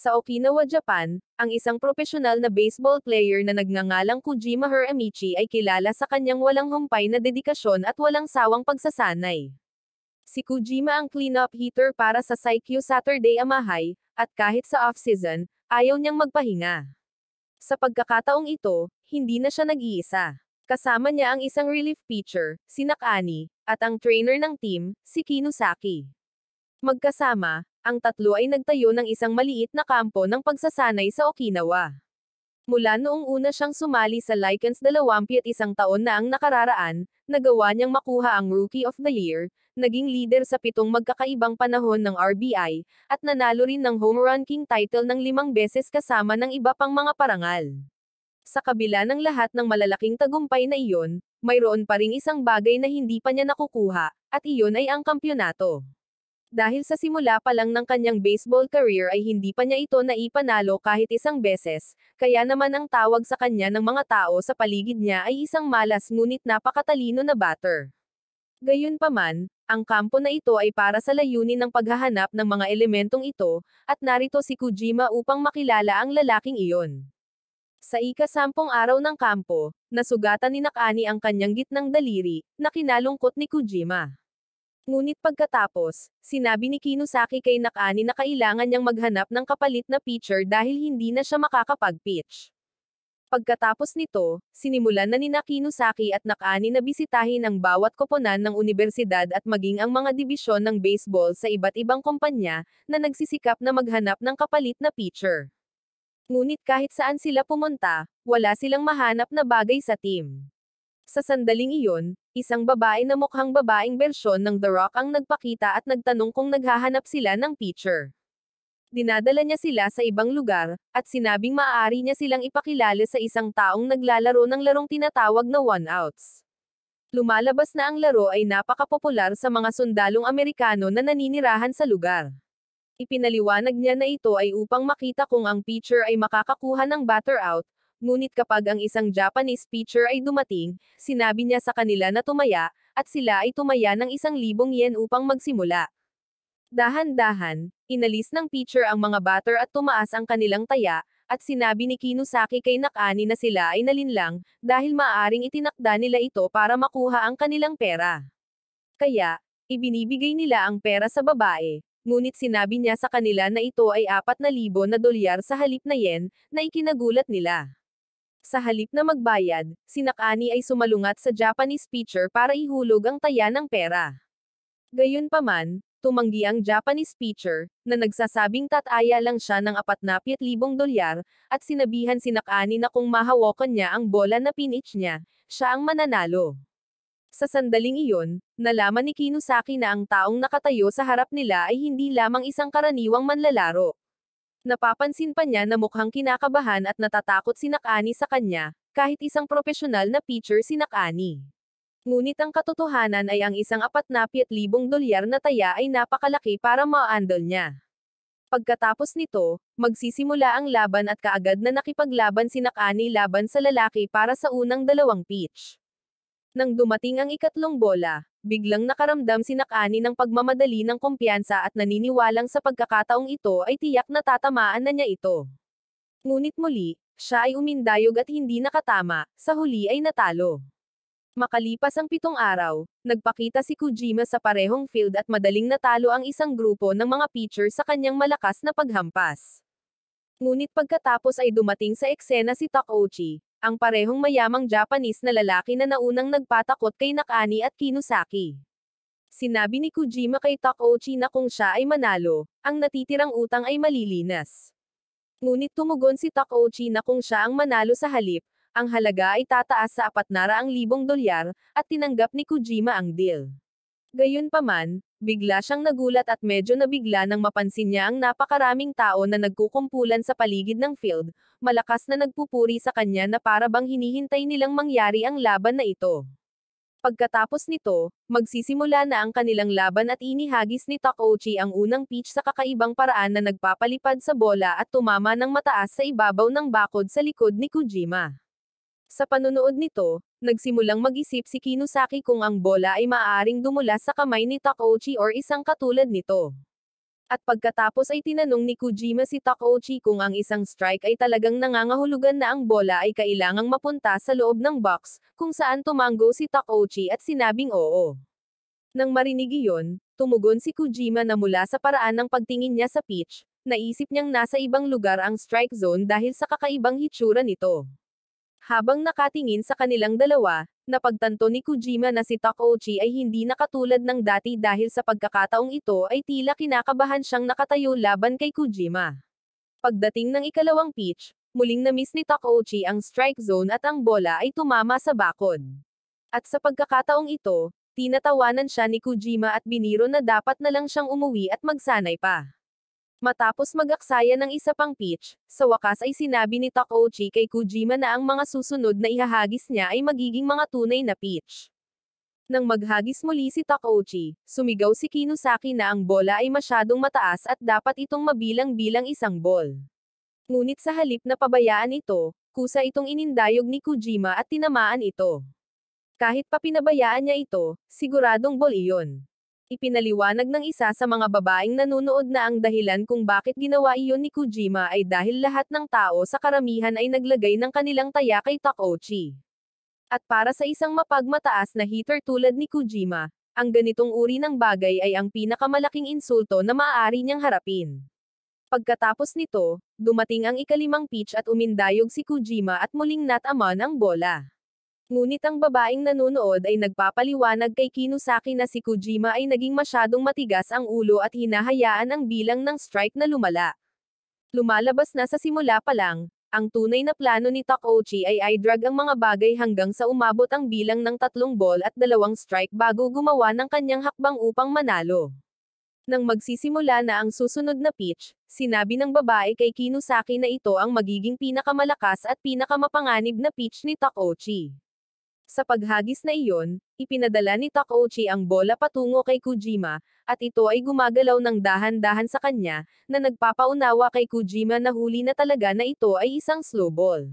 Sa Okinawa, Japan, ang isang profesional na baseball player na nagngangalang Kojima Hiramichi ay kilala sa kanyang walang humpay na dedikasyon at walang sawang pagsasanay. Si Kojima ang cleanup hitter para sa Saikyo Saturday Amahay, at kahit sa off-season, ayaw niyang magpahinga. Sa pagkakataong ito, hindi na siya nag-iisa. Kasama niya ang isang relief pitcher, si Nakani, at ang trainer ng team, si Kinusaki. Magkasama, ang tatlo ay nagtayo ng isang maliit na kampo ng pagsasanay sa Okinawa. Mula noong una siyang sumali sa Lycans 21 taon na ang nakararaan, nagawa niyang makuha ang Rookie of the Year, naging leader sa 7 magkakaibang panahon ng RBI, at nanalo rin ng Home Run King title ng 5 beses kasama ng iba pang mga parangal. Sa kabila ng lahat ng malalaking tagumpay na iyon, mayroon pa ring isang bagay na hindi pa niya nakukuha, at iyon ay ang kampyonato. Dahil sa simula pa lang ng kanyang baseball career ay hindi pa niya ito naipanalo kahit isang beses, kaya naman ang tawag sa kanya ng mga tao sa paligid niya ay isang malas ngunit napakatalino na batter. Gayunpaman, ang kampo na ito ay para sa layunin ng paghahanap ng mga elementong ito, at narito si Kojima upang makilala ang lalaking iyon. Sa ika-10 araw ng kampo, nasugatan ni Nakani ang kanyang gitnang daliri, na kinalungkot ni Kojima. Ngunit pagkatapos, sinabi ni Kinusaki kay Nakani na kailangan niyang maghanap ng kapalit na pitcher dahil hindi na siya makakapag-pitch. Pagkatapos nito, sinimulan na ni Kinusaki at Nakani na bisitahin ang bawat koponan ng universidad at maging ang mga dibisyon ng baseball sa iba't ibang kumpanya, na nagsisikap na maghanap ng kapalit na pitcher. Ngunit kahit saan sila pumunta, wala silang mahanap na bagay sa team. Sa sandaling iyon, isang babae na mukhang babaeng bersyon ng The Rock ang nagpakita at nagtanong kung naghahanap sila ng pitcher. Dinadala niya sila sa ibang lugar, at sinabing maaari niya silang ipakilala sa isang taong naglalaro ng larong tinatawag na one-outs. Lumalabas na ang laro ay napakapopular sa mga sundalong Amerikano na naninirahan sa lugar. Ipinaliwanag niya na ito ay upang makita kung ang pitcher ay makakakuha ng batter out, ngunit kapag ang isang Japanese pitcher ay dumating, sinabi niya sa kanila na tumaya, at sila ay tumaya ng 1,000 yen upang magsimula. Dahan-dahan, inalis ng pitcher ang mga batter at tumaas ang kanilang taya, at sinabi ni Kinusaki kay Nakani na sila ay nalinlang, dahil maaaring itinakda nila ito para makuha ang kanilang pera. Kaya, ibinibigay nila ang pera sa babae, ngunit sinabi niya sa kanila na ito ay 4,000 na dolyar sa halip na yen, na ikinagulat nila. Sa halip na magbayad, si Nakani ay sumalungat sa Japanese pitcher para ihulog ang taya ng pera. Gayunpaman, tumanggi ang Japanese pitcher, na nagsasabing tataya lang siya ng 40,000 dolyar, at sinabihan si Nakani na kung mahawakan niya ang bola na pinitch niya, siya ang mananalo. Sa sandaling iyon, nalaman ni Kinusaki na ang taong nakatayo sa harap nila ay hindi lamang isang karaniwang manlalaro. Napapansin pa niya na mukhang kinakabahan at natatakot si Nakani sa kanya, kahit isang profesional na pitcher si Nakani. Ngunit ang katotohanan ay ang isang 40,000 dolyar na taya ay napakalaki para ma-handle niya. Pagkatapos nito, magsisimula ang laban at kaagad na nakipaglaban si Nakani laban sa lalaki para sa unang 2 pitch. Nang dumating ang ikatlong bola, biglang nakaramdam si Nakani ng pagmamadali ng kumpiyansa at naniniwalang sa pagkakataong ito ay tiyak na tatamaan na niya ito. Ngunit muli, siya ay umindayog at hindi nakatama, sa huli ay natalo. Makalipas ang 7 araw, nagpakita si Kojima sa parehong field at madaling natalo ang isang grupo ng mga pitcher sa kanyang malakas na paghampas. Ngunit pagkatapos ay dumating sa eksena si Takeuchi, ang parehong mayamang Japanese na lalaki na naunang nagpatakot kay Nakani at Kinusaki. Sinabi ni Kojima kay Takeuchi na kung siya ay manalo, ang natitirang utang ay malilinas. Ngunit tumugon si Takeuchi na kung siya ang manalo sa halip, ang halaga ay tataas sa 400,000 dolyar, at tinanggap ni Kojima ang deal. Gayunpaman, bigla siyang nagulat at medyo nabigla nang mapansin niya ang napakaraming tao na nagkukumpulan sa paligid ng field, malakas na nagpupuri sa kanya na para bang hinihintay nilang mangyari ang laban na ito. Pagkatapos nito, magsisimula na ang kanilang laban at inihagis ni Takeuchi ang unang pitch sa kakaibang paraan na nagpapalipad sa bola at tumama ng mataas sa ibabaw ng bakod sa likod ni Kojima. Sa panunood nito, nagsimulang mag-isip si Kinusaki kung ang bola ay maaaring dumulas sa kamay ni Takeuchi or isang katulad nito. At pagkatapos ay tinanong ni Kojima si Takeuchi kung ang isang strike ay talagang nangangahulugan na ang bola ay kailangang mapunta sa loob ng box, kung saan tumango si Takeuchi at sinabing oo. Nang marinig iyon, tumugon si Kojima na mula sa paraan ng pagtingin niya sa pitch, naisip niyang nasa ibang lugar ang strike zone dahil sa kakaibang hitsura nito. Habang nakatingin sa kanilang dalawa, napagtanto ni Kojima na si Takeuchi ay hindi na katulad ng dati dahil sa pagkakataong ito ay tila kinakabahan siyang nakatayo laban kay Kojima. Pagdating ng ikalawang pitch, muling na-miss ni Takeuchi ang strike zone at ang bola ay tumama sa bakod. At sa pagkakataong ito, tinatawanan siya ni Kojima at biniro na dapat na lang siyang umuwi at magsanay pa. Matapos mag-aksaya ng isa pang pitch, sa wakas ay sinabi ni Takeuchi kay Kojima na ang mga susunod na ihahagis niya ay magiging mga tunay na pitch. Nang maghagis muli si Takeuchi, sumigaw si Kinosaki na ang bola ay masyadong mataas at dapat itong mabilang bilang isang ball. Ngunit sa halip na pabayaan ito, kusa itong inindayog ni Kojima at tinamaan ito. Kahit pa pinabayaan niya ito, siguradong ball iyon. Ipinaliwanag ng isa sa mga babaeng nanunood na ang dahilan kung bakit ginawa iyon ni Kojima ay dahil lahat ng tao sa karamihan ay naglagay ng kanilang taya kay Takeuchi. At para sa isang mapagmataas na hitter tulad ni Kojima, ang ganitong uri ng bagay ay ang pinakamalaking insulto na maaari niyang harapin. Pagkatapos nito, dumating ang ikalimang pitch at umindayog si Kojima at muling nataman ang bola. Ngunit ang babaeng nanonood ay nagpapaliwanag kay Kinosaki na si Kojima ay naging masyadong matigas ang ulo at hinahayaan ang bilang ng strike na lumala. Lumalabas na sa simula pa lang, ang tunay na plano ni Takeuchi ay i-drag ang mga bagay hanggang sa umabot ang bilang ng 3 ball at 2 strike bago gumawa ng kanyang hakbang upang manalo. Nang magsisimula na ang susunod na pitch, sinabi ng babae kay Kinosaki na ito ang magiging pinakamalakas at pinakamapanganib na pitch ni Takeuchi. Sa paghagis na iyon, ipinadala ni Takeuchi ang bola patungo kay Kojima, at ito ay gumagalaw ng dahan-dahan sa kanya, na nagpapaunawa kay Kojima na huli na talaga na ito ay isang slow ball.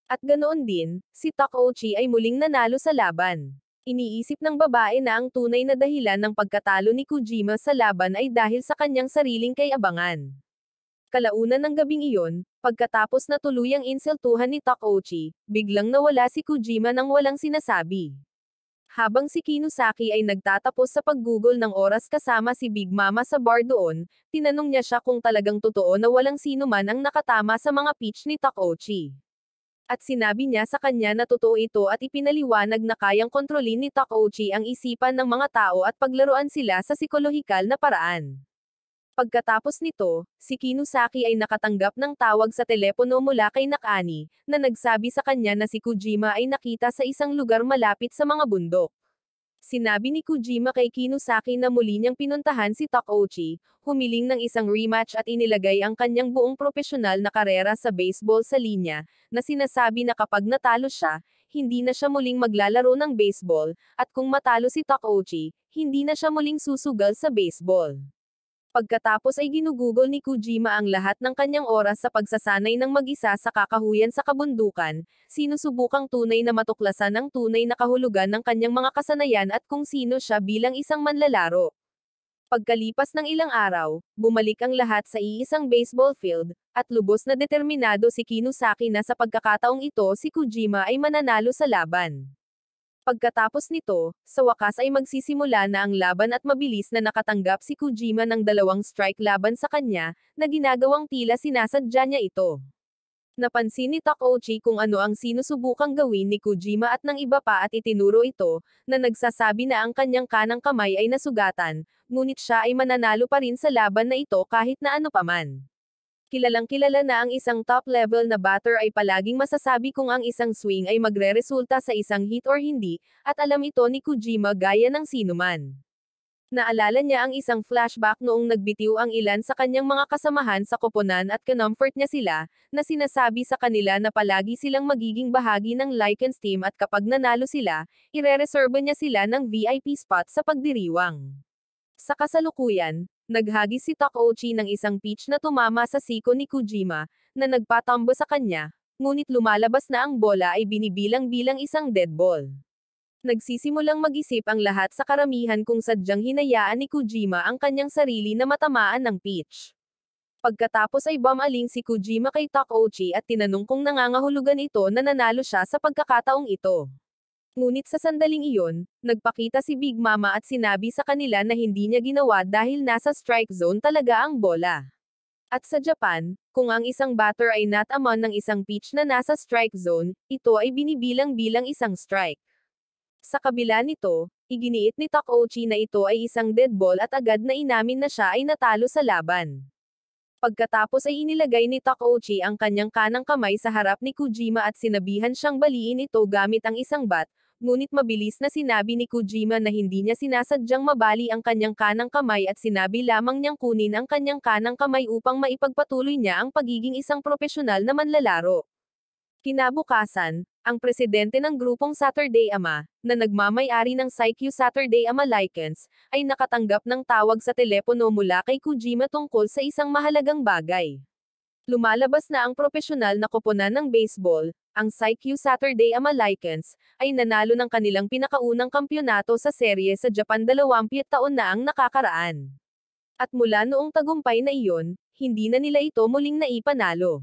At ganoon din, si Takeuchi ay muling nanalo sa laban. Iniisip ng babae na ang tunay na dahilan ng pagkatalo ni Kojima sa laban ay dahil sa kanyang sariling kayabangan. Kalaunan ng gabing iyon, pagkatapos na tuluyang insultuhan ni Takeuchi, biglang nawala si Kojima nang walang sinasabi. Habang si Kinosaki ay nagtatapos sa paggugol ng oras kasama si Big Mama sa bar doon, tinanong niya siya kung talagang totoo na walang sino man ang nakatama sa mga pitch ni Takeuchi. At sinabi niya sa kanya na totoo ito at ipinaliwanag na kayang kontrolin ni Takeuchi ang isipan ng mga tao at paglaruan sila sa psikolohikal na paraan. Pagkatapos nito, si Kinosaki ay nakatanggap ng tawag sa telepono mula kay Nakani, na nagsabi sa kanya na si Kojima ay nakita sa isang lugar malapit sa mga bundok. Sinabi ni Kojima kay Kinosaki na muli niyang pinuntahan si Takeuchi, humiling ng isang rematch at inilagay ang kanyang buong profesional na karera sa baseball sa linya, na sinasabi na kapag natalo siya, hindi na siya muling maglalaro ng baseball, at kung matalo si Takeuchi, hindi na siya muling susugal sa baseball. Pagkatapos ay ginugugol ni Kojima ang lahat ng kanyang oras sa pagsasanay ng mag-isa sa kakahuyan sa kabundukan, sinusubukang tunay na matuklasan ang tunay na kahulugan ng kanyang mga kasanayan at kung sino siya bilang isang manlalaro. Pagkalipas ng ilang araw, bumalik ang lahat sa iisang baseball field, at lubos na determinado si Kinosaki na sa pagkakataong ito si Kojima ay mananalo sa laban. Pagkatapos nito, sa wakas ay magsisimula na ang laban at mabilis na nakatanggap si Kojima ng 2 strike laban sa kanya, na ginagawang tila sinasadya niya ito. Napansin ni Takeuchi kung ano ang sinusubukang gawin ni Kojima at ng iba pa at itinuro ito, na nagsasabi na ang kanyang kanang kamay ay nasugatan, ngunit siya ay mananalo pa rin sa laban na ito kahit na ano paman. Kilalang-kilala na ang isang top-level na batter ay palaging masasabi kung ang isang swing ay magreresulta sa isang hit or hindi, at alam ito ni Kojima gaya ng sinuman. Naalala niya ang isang flashback noong nagbitiw ang ilan sa kanyang mga kasamahan sa koponan at kinomfort niya sila, na sinasabi sa kanila na palagi silang magiging bahagi ng Lycans team at kapag nanalo sila, irereserba niya sila ng VIP spot sa pagdiriwang. Sa kasalukuyan, naghagis si Takeuchi ng isang pitch na tumama sa siko ni Kojima, na nagpatambo sa kanya, ngunit lumalabas na ang bola ay binibilang bilang isang dead ball. Nagsisimulang mag-isip ang lahat sa karamihan kung sadyang hinayaan ni Kojima ang kanyang sarili na matamaan ng pitch. Pagkatapos ay bumaling si Kojima kay Takeuchi at tinanong kung nangangahulugan ito na nanalo siya sa pagkakataong ito. Ngunit sa sandaling iyon, nagpakita si Big Mama at sinabi sa kanila na hindi niya ginawa dahil nasa strike zone talaga ang bola. At sa Japan, kung ang isang batter ay not among ng isang pitch na nasa strike zone, ito ay binibilang bilang isang strike. Sa kabila nito, iginiit ni Takeuchi na ito ay isang dead ball at agad na inamin na siya ay natalo sa laban. Pagkatapos ay inilagay ni Takeuchi ang kanyang kanang kamay sa harap ni Kojima at sinabihan siyang baliin ito gamit ang isang bat, ngunit mabilis na sinabi ni Kojima na hindi niya sinasadyang mabali ang kanyang kanang kamay at sinabi lamang niyang kunin ang kanyang kanang kamay upang maipagpatuloy niya ang pagiging isang propesyonal na manlalaro. Kinabukasan, ang presidente ng grupong Saturday Ama, na nagmamay-ari ng Saikyu Saturday Ama Lichens, ay nakatanggap ng tawag sa telepono mula kay Kojima tungkol sa isang mahalagang bagay. Lumalabas na ang propesyonal na koponan ng baseball, ang Saikyu Saturday Ama Lichens, ay nanalo ng kanilang pinakaunang kampyonato sa serye sa Japan 20 taon na ang nakakaraan. At mula noong tagumpay na iyon, hindi na nila ito muling naipanalo.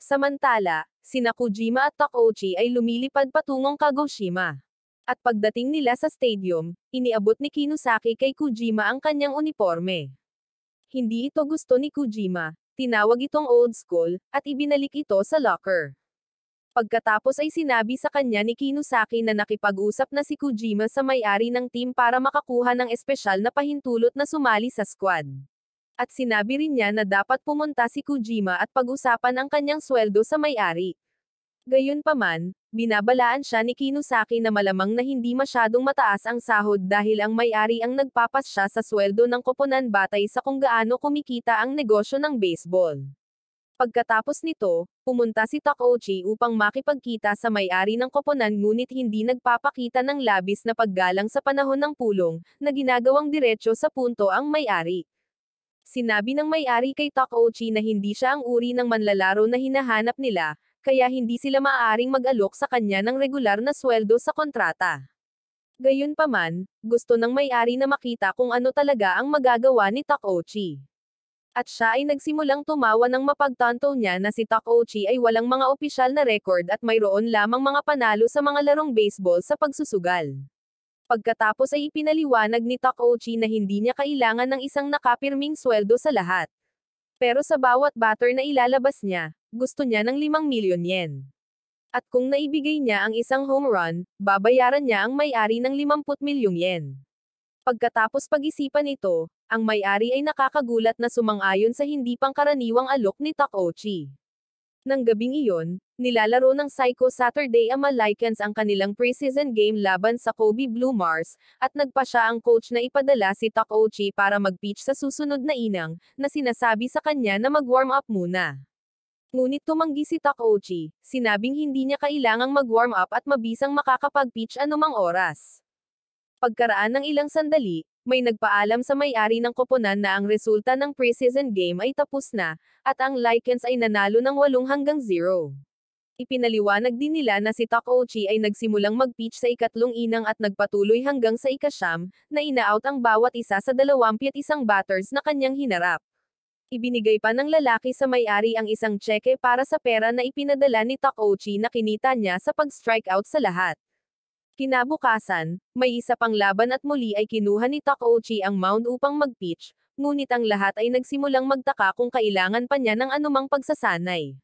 Samantala, sina Kojima at Takeuchi ay lumilipad patungong Kagoshima. At pagdating nila sa stadium, iniabot ni Kinusaki kay Kojima ang kanyang uniforme. Hindi ito gusto ni Kojima, tinawag itong old school, at ibinalik ito sa locker. Pagkatapos ay sinabi sa kanya ni Kinusaki na nakipag-usap na si Kojima sa may-ari ng team para makakuha ng espesyal na pahintulot na sumali sa squad. At sinabi rin niya na dapat pumunta si Kojima at pag-usapan ang kanyang sweldo sa may-ari. Gayunpaman, binabalaan siya ni Kinusaki na malamang na hindi masyadong mataas ang sahod dahil ang may-ari ang nagpapasya sa sweldo ng koponan batay sa kung gaano kumikita ang negosyo ng baseball. Pagkatapos nito, pumunta si Takeuchi upang makipagkita sa may-ari ng koponan ngunit hindi nagpapakita ng labis na paggalang sa panahon ng pulong, na ginagawang diretso sa punto ang may-ari. Sinabi ng may-ari kay Takeuchi na hindi siya ang uri ng manlalaro na hinahanap nila, kaya hindi sila maaaring mag-alok sa kanya ng regular na sweldo sa kontrata. Gayunpaman, gusto ng may-ari na makita kung ano talaga ang magagawa ni Takeuchi. At siya ay nagsimulang tumawa ng mapagtanto niya na si Takeuchi ay walang mga opisyal na record at mayroon lamang mga panalo sa mga larong baseball sa pagsusugal. Pagkatapos ay ipinaliwanag ni Takeuchi na hindi niya kailangan ng isang nakapirming sweldo sa lahat. Pero sa bawat batter na ilalabas niya, gusto niya ng 5 milyon yen. At kung naibigay niya ang isang home run, babayaran niya ang may-ari ng 50 milyong yen. Pagkatapos pag-isipan ito, ang may-ari ay nakakagulat na sumang-ayon sa hindi pangkaraniwang alok ni Takeuchi. Nang gabing iyon, nilalaro ng Saikyu Saturday Ama Lichens ang kanilang preseason game laban sa Kobe Blue Mars, at nagpa siya ang coach na ipadala si Takeuchi para mag-pitch sa susunod na inang, na sinasabi sa kanya na mag-warm up muna. Ngunit tumanggi si Takeuchi, sinabing hindi niya kailangang mag-warm up at mabisang makakapag-pitch anumang oras. Pagkaraan ng ilang sandali, may nagpaalam sa may-ari ng koponan na ang resulta ng preseason game ay tapos na, at ang Lichens ay nanalo ng 8-0. Ipinaliwanag din nila na si Takeuchi ay nagsimulang mag-pitch sa ikatlong inang at nagpatuloy hanggang sa ika-9, na ina-out ang bawat isa sa 21 batters na kanyang hinarap. Ibinigay pa ng lalaki sa may-ari ang isang tseke para sa pera na ipinadala ni Takeuchi na kinita niya sa pag-strikeout sa lahat. Kinabukasan, may isa pang laban at muli ay kinuha ni Takeuchi ang mound upang mag-pitch, ngunit ang lahat ay nagsimulang magtaka kung kailangan pa niya ng anumang pagsasanay.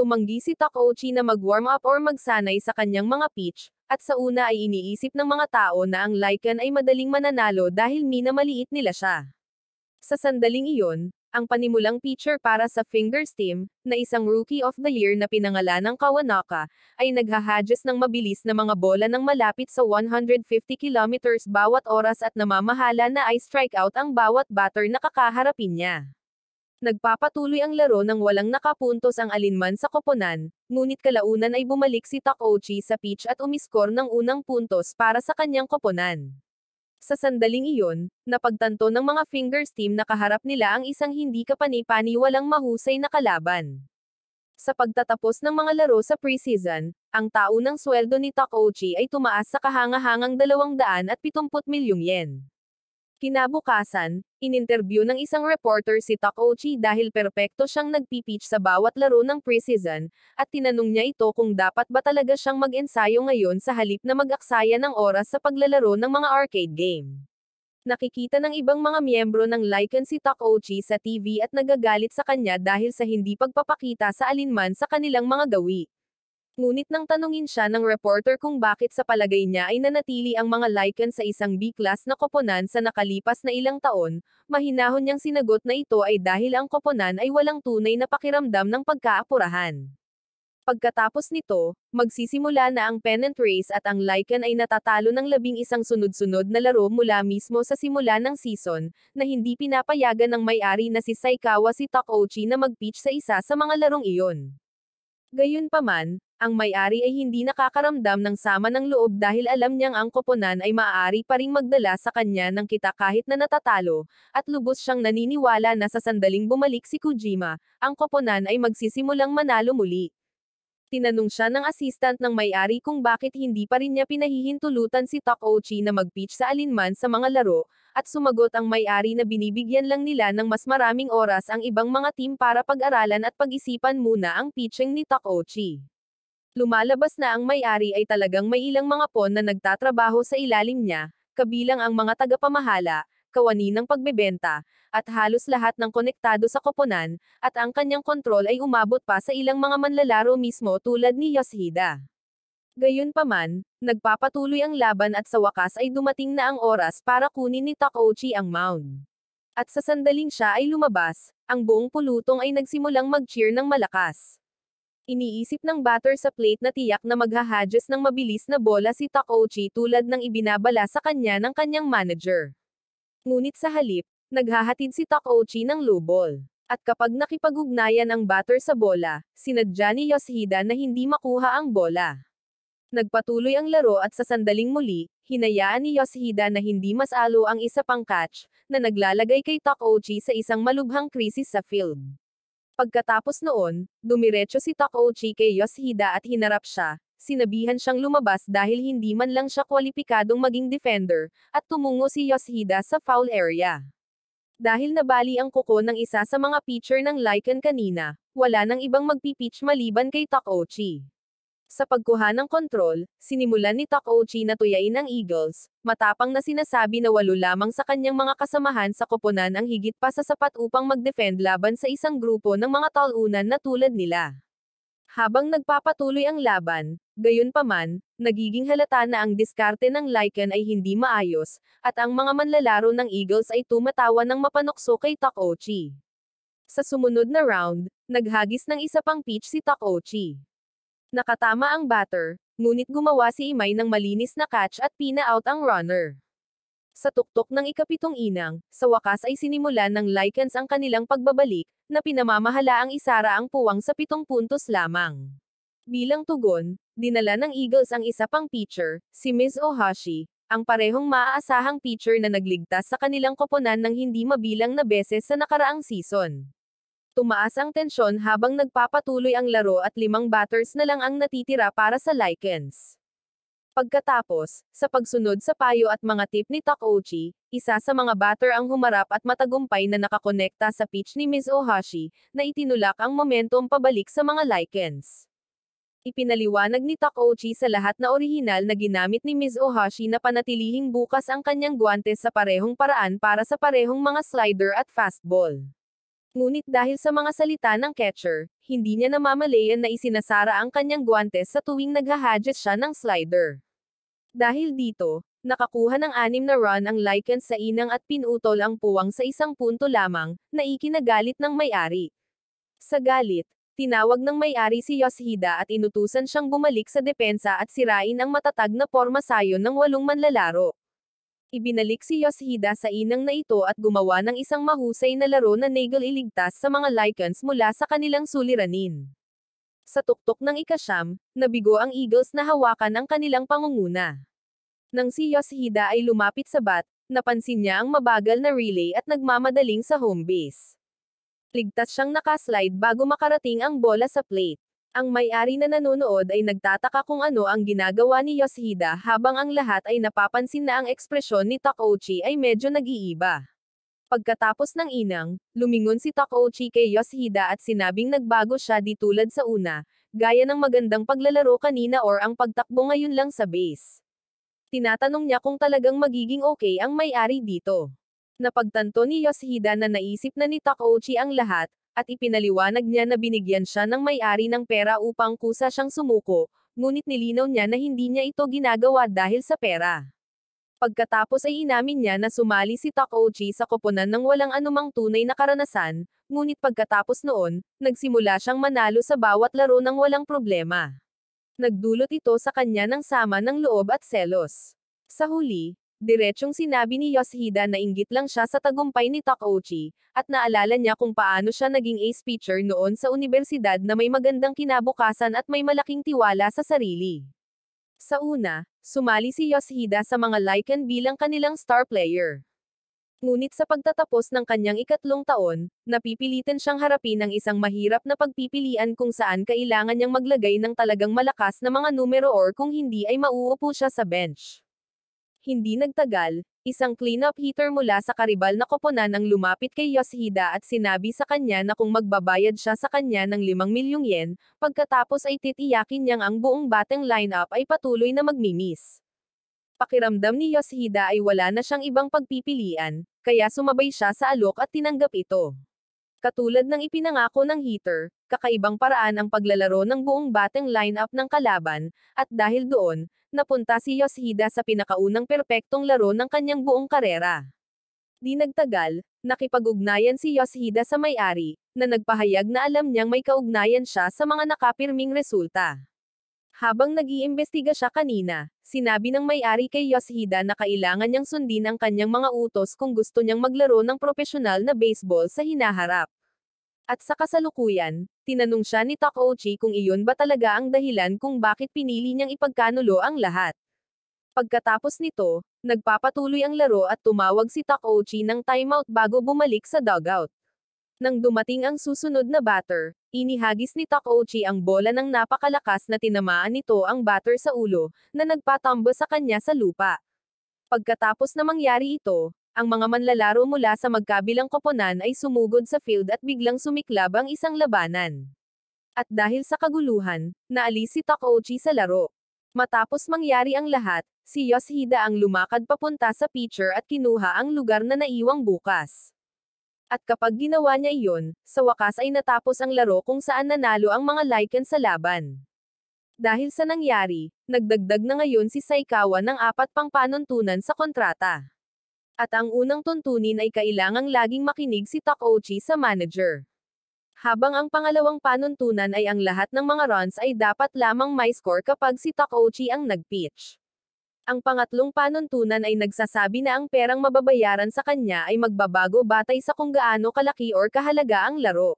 Tumanggi si Takeuchi na mag-warm up or magsanay sa kanyang mga pitch, at sa una ay iniisip ng mga tao na ang Lycan ay madaling mananalo dahil minamaliit nila siya. Sa sandaling iyon, ang panimulang pitcher para sa Fingers team, na isang Rookie of the Year na pinangalan ng Kawanaka, ay naghahadges ng mabilis na mga bola ng malapit sa 150 kilometers bawat oras at namamahala na ay strikeout ang bawat batter na kakaharapin niya. Nagpapatuloy ang laro nang walang nakapuntos ang alinman sa koponan, ngunit kalaunan ay bumalik si Takeuchi sa pitch at umiskor ng unang puntos para sa kanyang koponan. Sa sandaling iyon, napagtanto ng mga Fingers team na kaharap nila ang isang hindi kapani-paniwalang mahusay na kalaban. Sa pagtatapos ng mga laro sa preseason, ang taunang sweldo ni Takeuchi ay tumaas sa kahangahangang 270 milyong yen. Kinabukasan, ininterview ng isang reporter si Takeuchi dahil perpekto siyang nagpipitch sa bawat laro ng preseason, at tinanong niya ito kung dapat ba talaga siyang mag-ensayo ngayon sa halip na mag-aksaya ng oras sa paglalaro ng mga arcade game. Nakikita ng ibang mga miyembro ng Lycan si Takeuchi sa TV at nagagalit sa kanya dahil sa hindi pagpapakita sa alinman sa kanilang mga gawi. Ngunit nang tanungin siya ng reporter kung bakit sa palagay niya ay nanatili ang mga Lycan sa isang B-class na koponan sa nakalipas na ilang taon, mahinahon niyang sinagot na ito ay dahil ang koponan ay walang tunay na pakiramdam ng pagkaapurahan. Pagkatapos nito, magsisimula na ang pennant race at ang Lycan ay natatalo ng 11 sunod-sunod na laro mula mismo sa simula ng season, na hindi pinapayagan ng may-ari na si Saikawa si Takeuchi na mag-pitch sa isa sa mga larong iyon. Gayunpaman, ang may-ari ay hindi nakakaramdam ng sama ng loob dahil alam niyang ang koponan ay maaari pa ring magdala sa kanya ng kita kahit na natatalo, at lubos siyang naniniwala na sa sandaling bumalik si Kojima, ang koponan ay magsisimulang manalo muli. Tinanong siya ng assistant ng may-ari kung bakit hindi pa rin niya pinahihintulutan si Takeuchi na mag-pitch sa alinman sa mga laro, at sumagot ang may-ari na binibigyan lang nila ng mas maraming oras ang ibang mga team para pag-aralan at pag-isipan muna ang pitching ni Takeuchi. Lumalabas na ang may-ari ay talagang may ilang mga pawn na nagtatrabaho sa ilalim niya, kabilang ang mga tagapamahala, kawani ng pagbebenta, at halos lahat ng konektado sa koponan, at ang kanyang kontrol ay umabot pa sa ilang mga manlalaro mismo tulad ni Yoshida. Gayunpaman, nagpapatuloy ang laban at sa wakas ay dumating na ang oras para kunin ni Takeuchi ang mound. At sa sandaling siya ay lumabas, ang buong pulutong ay nagsimulang mag-cheer ng malakas. Iniisip ng batter sa plate na tiyak na maghahadges ng mabilis na bola si Takeuchi tulad ng ibinabala sa kanya ng kanyang manager. Ngunit sa halip, naghahatid si Takeuchi ng low ball. At kapag nakipag-ugnayan ang batter sa bola, sinadya ni Yoshida na hindi makuha ang bola. Nagpatuloy ang laro at sa sandaling muli, hinayaan ni Yoshida na hindi masalo ang isa pang catch, na naglalagay kay Takeuchi sa isang malubhang krisis sa field. Pagkatapos noon, dumiretso si Takeuchi kay Yoshida at hinarap siya, sinabihan siyang lumabas dahil hindi man lang siya kwalipikadong maging defender, at tumungo si Yoshida sa foul area. Dahil nabali ang kuko ng isa sa mga pitcher ng Lycan kanina, wala nang ibang magpipitch maliban kay Takeuchi. Sa pagkuha ng kontrol, sinimulan ni Takeuchi na tuyain ang Eagles, matapang na sinasabi na 8 lamang sa kanyang mga kasamahan sa koponan ang higit pa sa sapat upang mag-defend laban sa isang grupo ng mga talunan na tulad nila. Habang nagpapatuloy ang laban, gayunpaman, nagiging halata na ang diskarte ng Lycan ay hindi maayos, at ang mga manlalaro ng Eagles ay tumatawa ng mapanukso kay Takeuchi. Sa sumunod na round, naghagis ng isa pang pitch si Takeuchi. Nakatama ang batter, ngunit gumawa si Imai ng malinis na catch at pina-out ang runner. Sa tuktok ng ikapitong inang, sa wakas ay sinimulan ng Lycans ang kanilang pagbabalik, na pinamamahala ang isara ang puwang sa 7 puntos lamang. Bilang tugon, dinala ng Eagles ang isa pang pitcher, si Ms. Ohashi, ang parehong maaasahang pitcher na nagligtas sa kanilang koponan ng hindi mabilang na beses sa nakaraang season. Tumaas ang tensyon habang nagpapatuloy ang laro at 5 batters na lang ang natitira para sa Lycans. Pagkatapos, sa pagsunod sa payo at mga tip ni Takeuchi, isa sa mga batter ang humarap at matagumpay na nakakonekta sa pitch ni Ms. Ohashi, na itinulak ang momentum pabalik sa mga Lycans. Ipinaliwanag ni Takeuchi sa lahat na orihinal na ginamit ni Ms. Ohashi na panatilihing bukas ang kanyang guwantes sa parehong paraan para sa parehong mga slider at fastball. Ngunit dahil sa mga salita ng catcher, hindi niya namamalayan na isinasara ang kanyang guwantes sa tuwing naghahadges siya ng slider. Dahil dito, nakakuha ng 6 na run ang Lycans sa inang at pinutol ang puwang sa 1 punto lamang, na ikinagalit ng may-ari. Sa galit, tinawag ng may-ari si Yoshida at inutusan siyang bumalik sa depensa at sirain ang matatag na pormasayon ng 8 manlalaro. Ibinalik si Yoshida sa inang na ito at gumawa ng isang mahusay na laro na nagel iligtas sa mga Lycans mula sa kanilang suliranin. Sa tuktok ng ika-9, nabigo ang Eagles na hawakan ang kanilang pangunguna. Nang si Yoshida ay lumapit sa bat, napansin niya ang mabagal na relay at nagmamadaling sa home base. Ligtas siyang nakaslide bago makarating ang bola sa plate. Ang may-ari na nanonood ay nagtataka kung ano ang ginagawa ni Yoshida habang ang lahat ay napapansin na ang ekspresyon ni Takeuchi ay medyo nag-iiba. Pagkatapos ng inang, lumingon si Takeuchi kay Yoshida at sinabing nagbago siya di tulad sa una, gaya ng magandang paglalaro kanina or ang pagtakbo ngayon lang sa base. Tinatanong niya kung talagang magiging okay ang may-ari dito. Napagtanto ni Yoshida na naisip na ni Takeuchi ang lahat, at ipinaliwanag niya na binigyan siya ng may-ari ng pera upang kusa siyang sumuko, ngunit nilinaw niya na hindi niya ito ginagawa dahil sa pera. Pagkatapos ay inamin niya na sumali si Takeuchi sa koponan ng walang anumang tunay na karanasan, ngunit pagkatapos noon, nagsimula siyang manalo sa bawat laro ng walang problema. Nagdulot ito sa kanya ng sama ng loob at selos. Sa huli, diretsyong sinabi ni Yoshida na inggit lang siya sa tagumpay ni Takeuchi, at naalala niya kung paano siya naging ace pitcher noon sa universidad na may magandang kinabukasan at may malaking tiwala sa sarili. Sa una, sumali si Yoshida sa mga Lycan bilang kanilang star player. Ngunit sa pagtatapos ng kanyang ikatlong taon, napipilitan siyang harapin ang isang mahirap na pagpipilian kung saan kailangan niyang maglagay ng talagang malakas na mga numero or kung hindi ay mauupo siya sa bench. Hindi nagtagal, isang cleanup hitter mula sa karibal na koponan ang lumapit kay Yoshida at sinabi sa kanya na kung magbabayad siya sa kanya ng 5 milyong yen, pagkatapos ay titiyakin niyang ang buong batting lineup ay patuloy na magmimiss. Pakiramdam ni Yoshida ay wala na siyang ibang pagpipilian, kaya sumabay siya sa alok at tinanggap ito. Katulad ng ipinangako ng hitter, kakaibang paraan ang paglalaro ng buong batting lineup ng kalaban, at dahil doon, napunta si Yoshida sa pinakaunang perpektong laro ng kanyang buong karera. Di nagtagal, nakipag-ugnayan si Yoshida sa may-ari, na nagpahayag na alam niyang may kaugnayan siya sa mga nakapirming resulta. Habang nag-iimbestiga siya kanina, sinabi ng may-ari kay Yoshida na kailangan niyang sundin ang kanyang mga utos kung gusto niyang maglaro ng propesyonal na baseball sa hinaharap. At sa kasalukuyan, tinanong siya ni Takeuchi kung iyon ba talaga ang dahilan kung bakit pinili niyang ipagkanulo ang lahat. Pagkatapos nito, nagpapatuloy ang laro at tumawag si Takeuchi ng timeout bago bumalik sa dugout. Nang dumating ang susunod na batter, inihagis ni Takeuchi ang bola ng napakalakas na tinamaan nito ang batter sa ulo, na nagpatambo sa kanya sa lupa. Pagkatapos na mangyari ito, ang mga manlalaro mula sa magkabilang koponan ay sumugod sa field at biglang sumiklab ang isang labanan. At dahil sa kaguluhan, naalis si Takeuchi sa laro. Matapos mangyari ang lahat, si Yoshida ang lumakad papunta sa pitcher at kinuha ang lugar na naiwang bukas. At kapag ginawa niya iyon, sa wakas ay natapos ang laro kung saan nanalo ang mga Lycan sa laban. Dahil sa nangyari, nagdagdag na ngayon si Saikawa ng 4 pang panuntunan sa kontrata. At ang unang tuntunin ay kailangang laging makinig si Takeuchi sa manager. Habang ang pangalawang panuntunan ay ang lahat ng mga runs ay dapat lamang may score kapag si Takeuchi ang nag-pitch. Ang pangatlong panuntunan ay nagsasabi na ang perang mababayaran sa kanya ay magbabago batay sa kung gaano kalaki or kahalaga ang laro.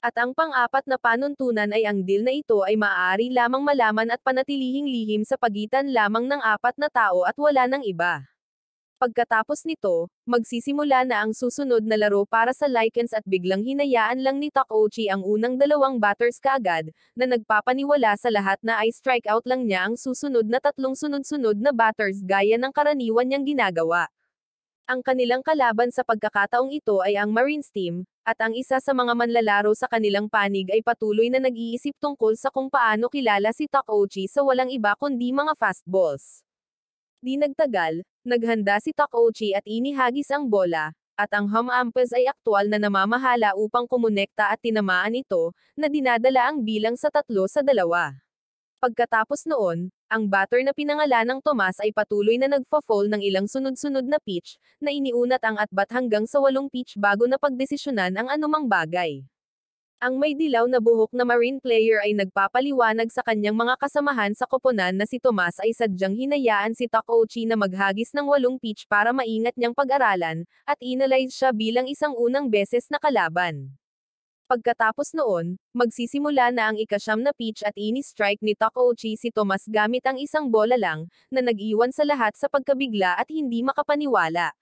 At ang pang-apat na panuntunan ay ang deal na ito ay maaari lamang malaman at panatilihing lihim sa pagitan lamang ng 4 na tao at wala ng iba. Pagkatapos nito, magsisimula na ang susunod na laro para sa Lycans at biglang hinayaan lang ni Takeuchi ang unang 2 batters kaagad, na nagpapaniwala sa lahat na ay strikeout lang niya ang susunod na 3 sunod-sunod na batters gaya ng karaniwan niyang ginagawa. Ang kanilang kalaban sa pagkakataong ito ay ang Marines team, at ang isa sa mga manlalaro sa kanilang panig ay patuloy na nag-iisip tungkol sa kung paano kilala si Takeuchi sa walang iba kundi mga fastballs. Di nagtagal, naghanda si Takeuchi at inihagis ang bola, at ang home umpires ay aktwal na namamahala upang kumonekta at tinamaan ito, na dinadala ang bilang sa 3-2. Pagkatapos noon, ang batter na pinangalan ng Tomas ay patuloy na nagfa-fall ng ilang sunod-sunod na pitch, na iniunat ang at-bat hanggang sa 8 pitch bago na pagdesisyonan ang anumang bagay. Ang may dilaw na buhok na Marine player ay nagpapaliwanag sa kanyang mga kasamahan sa koponan na si Tomas ay sadyang hinayaan si Takeuchi na maghagis ng 8 pitch para maingat niyang pag-aralan, at inalyze siya bilang isang unang beses na kalaban. Pagkatapos noon, magsisimula na ang ika-9 na pitch at ini-strike ni Takeuchi si Tomas gamit ang isang bola lang, na nag-iwan sa lahat sa pagkabigla at hindi makapaniwala.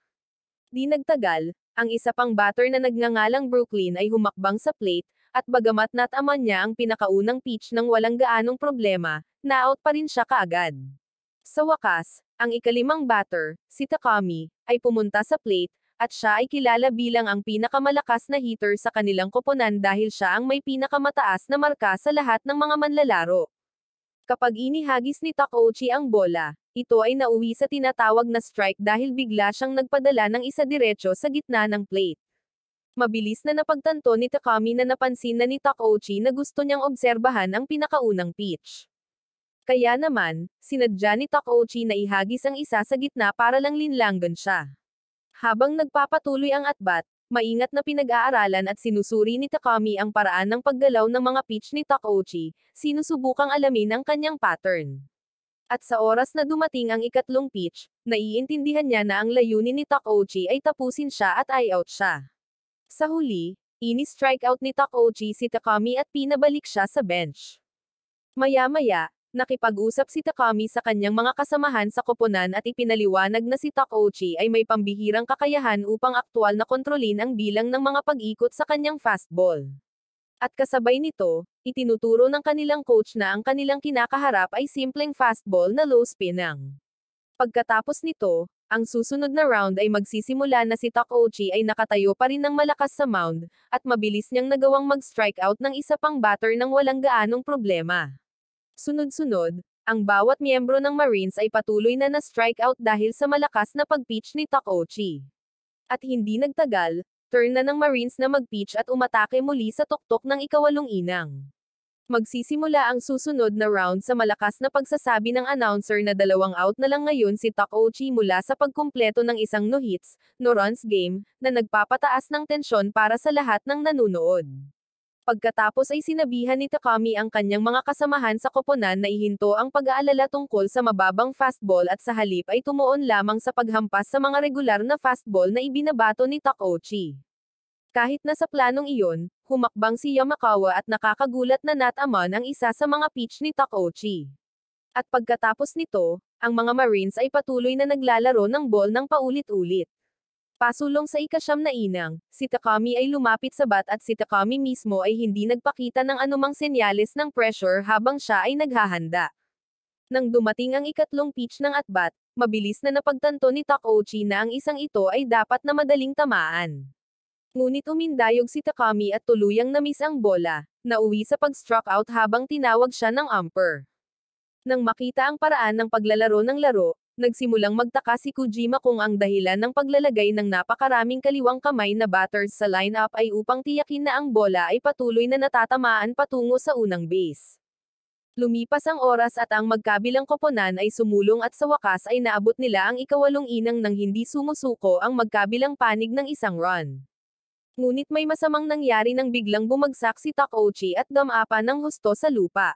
Di nagtagal, ang isa pang batter na nagngangalang Brooklyn ay humakbang sa plate, At bagamat nataman niya ang pinakaunang pitch ng walang gaanong problema, na-out pa rin siya kaagad. Sa wakas, ang ikalimang batter, si Takami, ay pumunta sa plate, at siya ay kilala bilang ang pinakamalakas na hitter sa kanilang koponan dahil siya ang may pinakamataas na marka sa lahat ng mga manlalaro. Kapag inihagis ni Takouchi ang bola, ito ay nauwi sa tinatawag na strike dahil bigla siyang nagpadala ng isa diretso sa gitna ng plate. Mabilis na napagtanto ni Takami na napansin na ni Takouchi na gusto niyang obserbahan ang pinakaunang pitch. Kaya naman, sinadya ni Takouchi na ihagis ang isa sa gitna para lang linlangan siya. Habang nagpapatuloy ang atbat, maingat na pinag-aaralan at sinusuri ni Takami ang paraan ng paggalaw ng mga pitch ni Takouchi, sinusubukang alamin ang kanyang pattern. At sa oras na dumating ang ikatlong pitch, naiintindihan niya na ang layunin ni Takouchi ay tapusin siya at i-out siya. Sa huli, ini-strikeout ni Takouchi si Takami at pinabalik siya sa bench. Maya-maya, nakipag-usap si Takami sa kanyang mga kasamahan sa koponan at ipinaliwanag na si Takouchi ay may pambihirang kakayahan upang aktwal na kontrolin ang bilang ng mga pag-ikot sa kanyang fastball. At kasabay nito, itinuturo ng kanilang coach na ang kanilang kinakaharap ay simpleng fastball na low spin lang. Pagkatapos nito, ang susunod na round ay magsisimula na si Takouchi ay nakatayo pa rin ng malakas sa mound, at mabilis niyang nagawang mag-strikeout ng isa pang batter nang walang gaanong problema. Sunod-sunod, ang bawat miyembro ng Marines ay patuloy na na-strikeout dahil sa malakas na pag-pitch ni Takouchi. At hindi nagtagal, turn na ng Marines na mag-pitch at umatake muli sa tuktok ng ikawalong inang. Magsisimula ang susunod na round sa malakas na pagsasabi ng announcer na 2 out na lang ngayon si Takouchi mula sa pagkumpleto ng isang no-hits, no-runs game, na nagpapataas ng tensyon para sa lahat ng nanunood. Pagkatapos ay sinabihan ni Takami ang kanyang mga kasamahan sa koponan na ihinto ang pag-aalala tungkol sa mababang fastball at sa halip ay tumuon lamang sa paghampas sa mga regular na fastball na ibinabato ni Takouchi. Kahit na sa planong iyon, humakbang si Yamakawa at nakakagulat na nataman ang isa sa mga pitch ni Takouchi. At pagkatapos nito, ang mga Marines ay patuloy na naglalaro ng ball ng paulit-ulit. Pasulong sa ika-9 na inang, si Takami ay lumapit sa bat at si Takami mismo ay hindi nagpakita ng anumang senyales ng pressure habang siya ay naghahanda. Nang dumating ang ikatlong pitch ng atbat, mabilis na napagtanto ni Takouchi na ang isang ito ay dapat na madaling tamaan. Ngunit umindayog si Takami at tuluyang na-miss ang bola, nauwi sa pag-struck out habang tinawag siya ng umpire. Nang makita ang paraan ng paglalaro ng laro, nagsimulang magtaka si Kojima kung ang dahilan ng paglalagay ng napakaraming kaliwang kamay na batters sa lineup ay upang tiyakin na ang bola ay patuloy na natatamaan patungo sa unang base. Lumipas ang oras at ang magkabilang koponan ay sumulong at sa wakas ay naabot nila ang ikawalong inang nang hindi sumusuko ang magkabilang panig ng isang run. Ngunit may masamang nangyari nang biglang bumagsak si Takouchi at damapa ng husto sa lupa.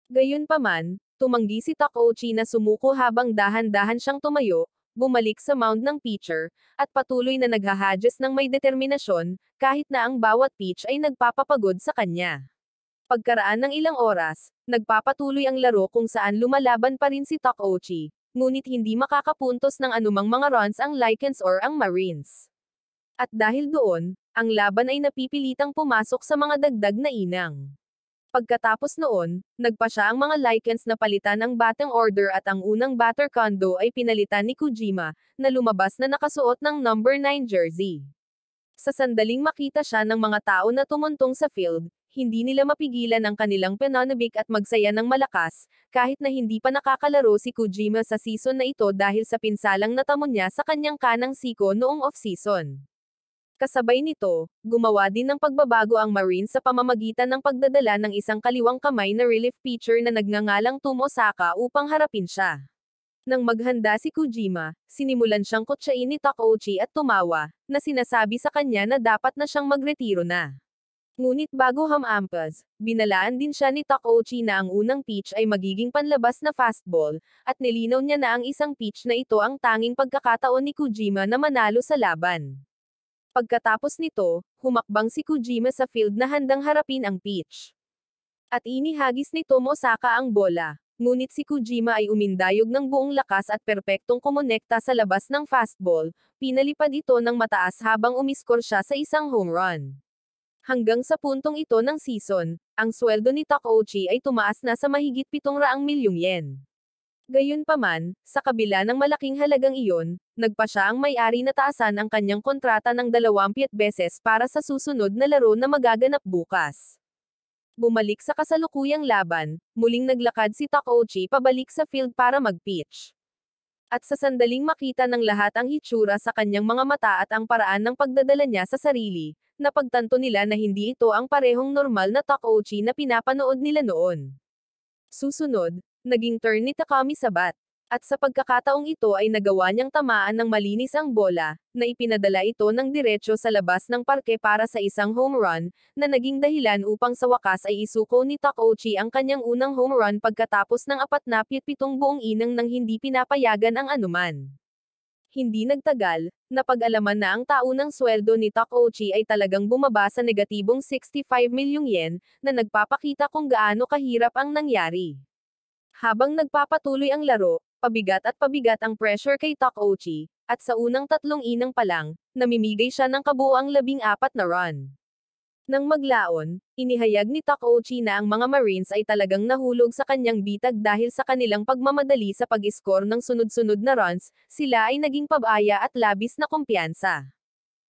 Gayunpaman, tumanggi si Takouchi na sumuko habang dahan-dahan siyang tumayo, bumalik sa mound ng pitcher, at patuloy na naghahadges ng may determinasyon, kahit na ang bawat pitch ay nagpapapagod sa kanya. Pagkaraan ng ilang oras, nagpapatuloy ang laro kung saan lumalaban pa rin si Takouchi, ngunit hindi makakapuntos ng anumang mga runs ang Lycans or ang Marines. At dahil doon, ang laban ay napipilitang pumasok sa mga dagdag na inang. Pagkatapos noon, nagpa siya ang mga Lycans na palitan ang batting order at ang unang batter Kondo ay pinalitan ni Kojima, na lumabas na nakasuot ng number 9 jersey. Sa sandaling makita siya ng mga tao na tumuntong sa field, hindi nila mapigilan ang kanilang pananabik at magsaya ng malakas, kahit na hindi pa nakakalaro si Kojima sa season na ito dahil sa pinsalang natamo niya sa kanyang kanang siko noong off-season. Kasabay nito, gumawa din ng pagbabago ang Marines sa pamamagitan ng pagdadala ng isang kaliwang kamay na relief pitcher na nagngangalang Tomo Saka upang harapin siya. Nang maghanda si Kojima, sinimulan siyang kutsain ni Takouchi at tumawa, na sinasabi sa kanya na dapat na siyang magretiro na. Ngunit bago hamampas, binalaan din siya ni Takouchi na ang unang pitch ay magiging panlabas na fastball, at nilinaw niya na ang isang pitch na ito ang tanging pagkakataon ni Kojima na manalo sa laban. Pagkatapos nito, humakbang si Kojima sa field na handang harapin ang pitch. At inihagis ni Tomo Saka ang bola, ngunit si Kojima ay umindayog ng buong lakas at perpektong kumonekta sa labas ng fastball, pinalipad ito ng mataas habang umiskor siya sa isang home run. Hanggang sa puntong ito ng season, ang sweldo ni Takeuchi ay tumaas na sa mahigit 700 milyong yen. Gayunpaman, sa kabila ng malaking halagang iyon, nagpa siya ang may-ari na taasan ang kanyang kontrata ng 20 beses para sa susunod na laro na magaganap bukas. Bumalik sa kasalukuyang laban, muling naglakad si Takeuchi pabalik sa field para mag-pitch. At sa sandaling makita ng lahat ang hitsura sa kanyang mga mata at ang paraan ng pagdadala niya sa sarili, napagtanto nila na hindi ito ang parehong normal na Takeuchi na pinapanood nila noon. Susunod, naging turn ni Takami sa bat. At sa pagkakataong ito ay nagawa niyang tamaan ng malinis ang bola, na ipinadala ito ng diretso sa labas ng parke para sa isang home run, na naging dahilan upang sa wakas ay isuko ni Takeuchi ang kanyang unang home run pagkatapos ng 47 buong inang nang hindi pinapayagan ang anuman. Hindi nagtagal, napag-alaman na ang taunang sweldo ni Takeuchi ay talagang bumaba sa negatibong 65 milyong yen, na nagpapakita kung gaano kahirap ang nangyari. Habang nagpapatuloy ang laro, pabigat ang pressure kay Takeuchi, at sa unang 3 inang pa lang, namimigay siya ng kabuuang 14 na run. Nang maglaon, inihayag ni Takeuchi na ang mga Marines ay talagang nahulog sa kanyang bitag dahil sa kanilang pagmamadali sa pag-score ng sunod-sunod na runs, sila ay naging pabaya at labis na kumpiyansa.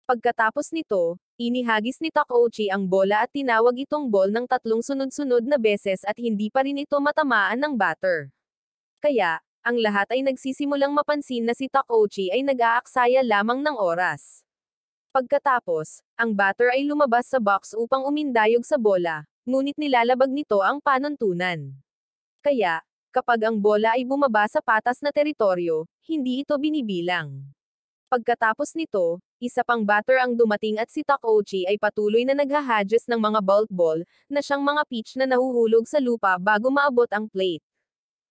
Pagkatapos nito, inihagis ni Takeuchi ang bola at tinawag itong ball ng 3 sunod-sunod na beses at hindi pa rin ito matamaan ng batter. Kaya, ang lahat ay nagsisimulang mapansin na si Takeuchi ay nag-aaksaya lamang ng oras. Pagkatapos, ang batter ay lumabas sa box upang umindayog sa bola, ngunit nilalabag nito ang panuntunan. Kaya, kapag ang bola ay bumaba sa patas na teritoryo, hindi ito binibilang. Pagkatapos nito, isa pang batter ang dumating at si Takeuchi ay patuloy na naghahadges ng mga bulk ball, na siyang mga pitch na nahuhulog sa lupa bago maabot ang plate.